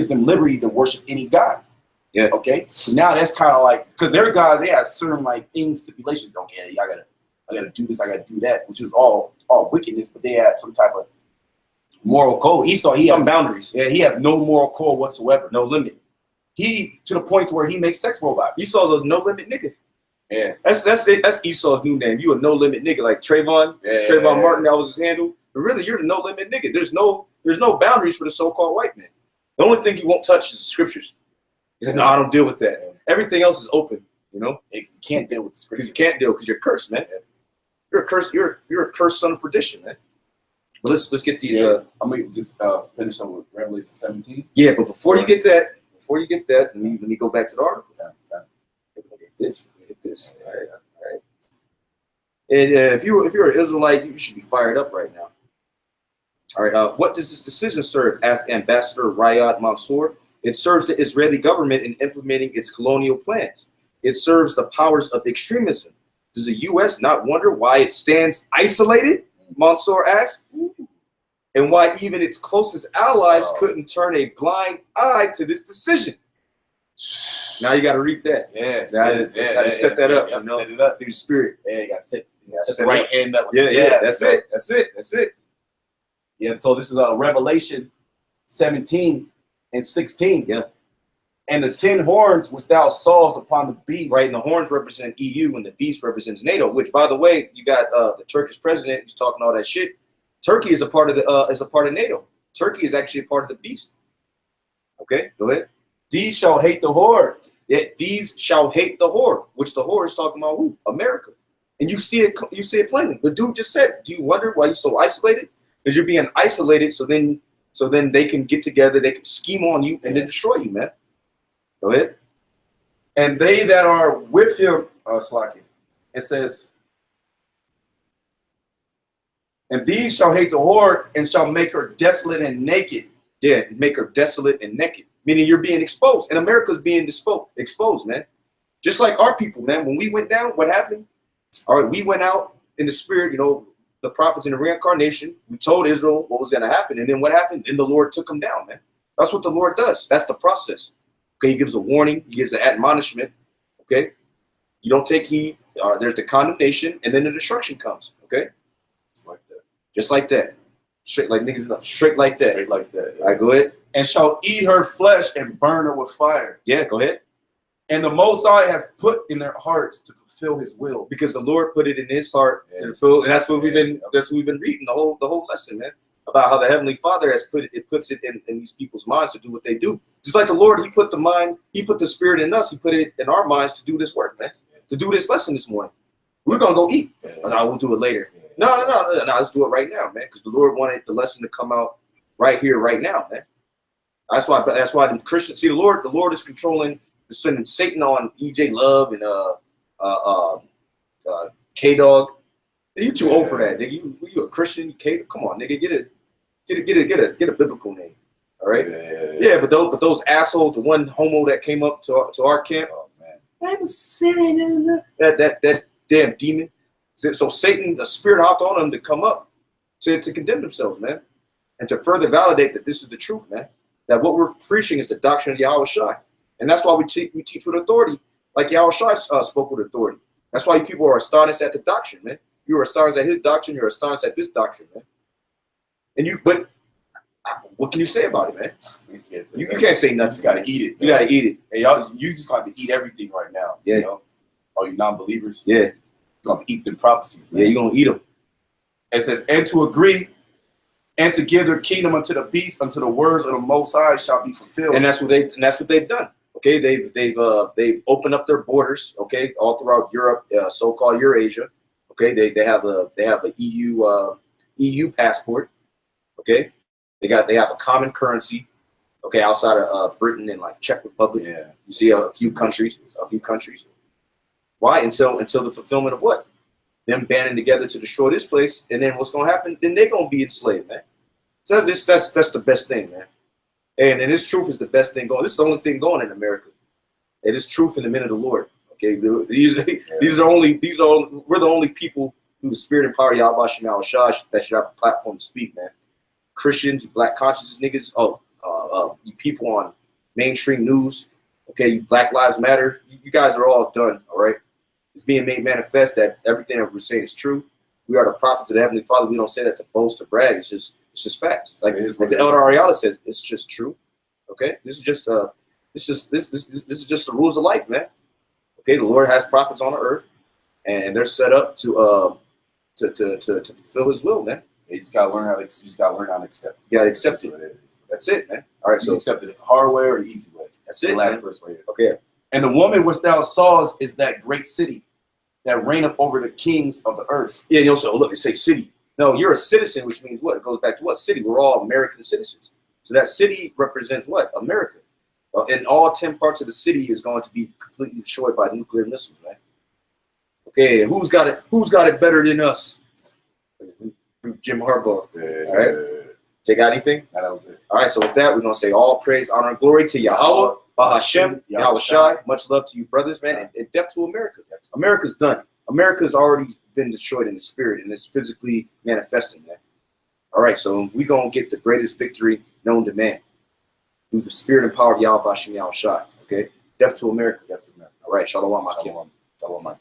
[SPEAKER 3] them liberty to worship any god.
[SPEAKER 1] Yeah.
[SPEAKER 3] Okay, so now that's kind of like, because their gods, they had certain like things, stipulations. Okay, I gotta do this, I gotta do that, which is all wickedness. But they had some type of moral code. Esau, he has boundaries. Yeah, he has no moral code whatsoever. No limit. He to the point where he makes sex robots.
[SPEAKER 1] Esau's a no limit nigga.
[SPEAKER 3] Yeah,
[SPEAKER 1] that's it. That's Esau's new name. You a no limit nigga, like Trayvon.
[SPEAKER 3] Yeah.
[SPEAKER 1] Trayvon Martin, that was his handle. But really, you're the no limit nigga. There's no boundaries for the so-called white man. The only thing he won't touch is the scriptures. He said, no, I don't deal with that. Everything else is open. You know,
[SPEAKER 3] you can't deal with the scriptures.
[SPEAKER 1] Because you can't deal, because you're cursed, man. You're a cursed. You're a cursed son of perdition, man. But let's get these.
[SPEAKER 3] I'm gonna just finish up with Revelation 17.
[SPEAKER 1] Yeah, but before you get that, let me go back to the article.
[SPEAKER 3] Okay.
[SPEAKER 1] Let me get this. All right. And if you're an Israelite, you should be fired up right now. All right. What does this decision serve? Asked Ambassador Riyad Mansour. It serves the Israeli government in implementing its colonial plans. It serves the powers of extremism. Does the U.S. not wonder why it stands isolated? Mansour asked. And why even its closest allies couldn't turn a blind eye to this decision. Now you got to read that. Got to set that up. You know, set it up through the spirit.
[SPEAKER 3] Yeah, you got to set the right hand up.
[SPEAKER 1] That's it.
[SPEAKER 3] Yeah. So this is Revelation 17 and 16.
[SPEAKER 1] Yeah.
[SPEAKER 3] And the 10 horns which thou sawest upon the beast.
[SPEAKER 1] Right, and the horns represent EU, and the beast represents NATO. Which, by the way, you got the Turkish president who's talking all that shit. Turkey is a part of NATO. Turkey is actually a part of the beast. Okay, go ahead.
[SPEAKER 3] These shall hate the whore.
[SPEAKER 1] Yeah, these shall hate the whore. Which the whore is talking about who? America. And you see it plainly. The dude just said, do you wonder why you're so isolated? Because you're being isolated, so then they can get together, they can scheme on you and then destroy you, man. Go ahead.
[SPEAKER 3] And they that are with him, Slaki, it says, and these shall hate the whore and shall make her desolate and naked.
[SPEAKER 1] Yeah, make her desolate and naked. Meaning you're being exposed. And America's being exposed, man. Just like our people, man. When we went down, what happened? All right, we went out in the spirit, you know, the prophets in the reincarnation. We told Israel what was going to happen. And then what happened? Then the Lord took them down, man. That's what the Lord does. That's the process. Okay, he gives a warning. He gives an admonishment. Okay? You don't take heed. There's the condemnation. And then the destruction comes. Okay? Just like that. Straight like niggas enough. Straight like that.
[SPEAKER 3] Straight like that.
[SPEAKER 1] All right, go ahead.
[SPEAKER 3] And shall eat her flesh and burn her with fire.
[SPEAKER 1] Yeah, go ahead.
[SPEAKER 3] And the Most High has put in their hearts to fulfill his will.
[SPEAKER 1] Because the Lord put it in his heart to fulfill, and that's what we've been reading the whole lesson, man. About how the Heavenly Father has puts it in these people's minds to do what they do. Just like the Lord, he put the spirit in us, he put it in our minds to do this work, man. To do this lesson this morning. We're gonna go eat. No, we'll do it later. No, let's do it right now, man. Because the Lord wanted the lesson to come out right here, right now, man. That's why the Christians see the Lord is controlling, sending Satan on EJ Love and K-Dog. You too old for that, nigga. You a Christian? Come on, nigga. Get a biblical name. All right. Yeah. But those assholes, the one homo that came up to our camp, I'm a Syrian. That damn demon. So Satan, the spirit hopped on them to come up to condemn themselves, man. And to further validate that this is the truth, man. That what we're preaching is the doctrine of Yahweh Shai. And that's why we teach with authority, like Yahweh Shai spoke with authority. That's why people are astonished at the doctrine, man. You are astonished at his doctrine, you're astonished at this doctrine, man. But what can you say about it, man? You can't say nothing.
[SPEAKER 2] You just gotta eat it.
[SPEAKER 1] You gotta eat it.
[SPEAKER 2] Hey, y'all, you just got to eat everything right now.
[SPEAKER 1] Yeah.
[SPEAKER 2] You know? All you non-believers.
[SPEAKER 1] Yeah.
[SPEAKER 2] You got to eat them prophecies, man.
[SPEAKER 1] Yeah, you're gonna eat them.
[SPEAKER 2] It says, and to agree and to give their kingdom unto the beast, unto the words of the Most High shall be fulfilled.
[SPEAKER 1] And that's what they've done. Okay, they've opened up their borders. Okay, all throughout Europe, so-called Eurasia. Okay, they have a EU passport. Okay, they have a common currency. Okay, outside of Britain and like Czech Republic.
[SPEAKER 2] Yeah.
[SPEAKER 1] You see a few countries. Why? Until the fulfillment of what? Them banding together to destroy this place, and then what's gonna happen? Then they're gonna be enslaved, man. So that's the best thing, man. And this truth is the best thing going. This is the only thing going in America. It is truth in the men of the Lord. Okay, we're the only people through the spirit and power of Yahweh Shem Shai that should have a platform to speak, man. Christians, black consciousness niggas, you people on mainstream news, okay, you Black Lives Matter, you guys are all done, all right? It's being made manifest that everything that we're saying is true. We are the prophets of the Heavenly Father. We don't say that to boast or brag. It's just fact. Like the Elder Ariala says, it's just true. Okay, this is just the rules of life, man. Okay, the Lord has prophets on the earth, and they're set up to fulfill His will, man.
[SPEAKER 2] You just gotta learn how to accept it.
[SPEAKER 1] You gotta accept it. That's it, man. All right,
[SPEAKER 2] so you accept it the hard way or the easy way.
[SPEAKER 1] That's it.
[SPEAKER 2] The last verse right here.
[SPEAKER 1] Okay.
[SPEAKER 2] And the woman which thou sawest is that great city that reigneth over the kings of the earth.
[SPEAKER 1] Yeah, you also look, it says city. No, you're a citizen, which means what? It goes back to what? City. We're all American citizens. So that city represents what? America. And all 10 parts of the city is going to be completely destroyed by nuclear missiles, man. Okay, who's got it better than us? Jim Harbaugh.
[SPEAKER 2] Yeah.
[SPEAKER 1] All right. Take out anything?
[SPEAKER 2] No, that was it.
[SPEAKER 1] All right, so with that, we're going to say all praise, honor, and glory to Yahweh, Bahashem, Yahweh Shai. Much love to you, brothers, man, and death to America. America's done. America's already been destroyed in the spirit, and it's physically manifesting, man. All right, so we're going to get the greatest victory known to man through the spirit and power of Yahweh, Bahashem, Yahweh Shai. Okay? Death to America.
[SPEAKER 2] Death to America.
[SPEAKER 1] All right, Shalom,
[SPEAKER 2] Shalom. Shalom.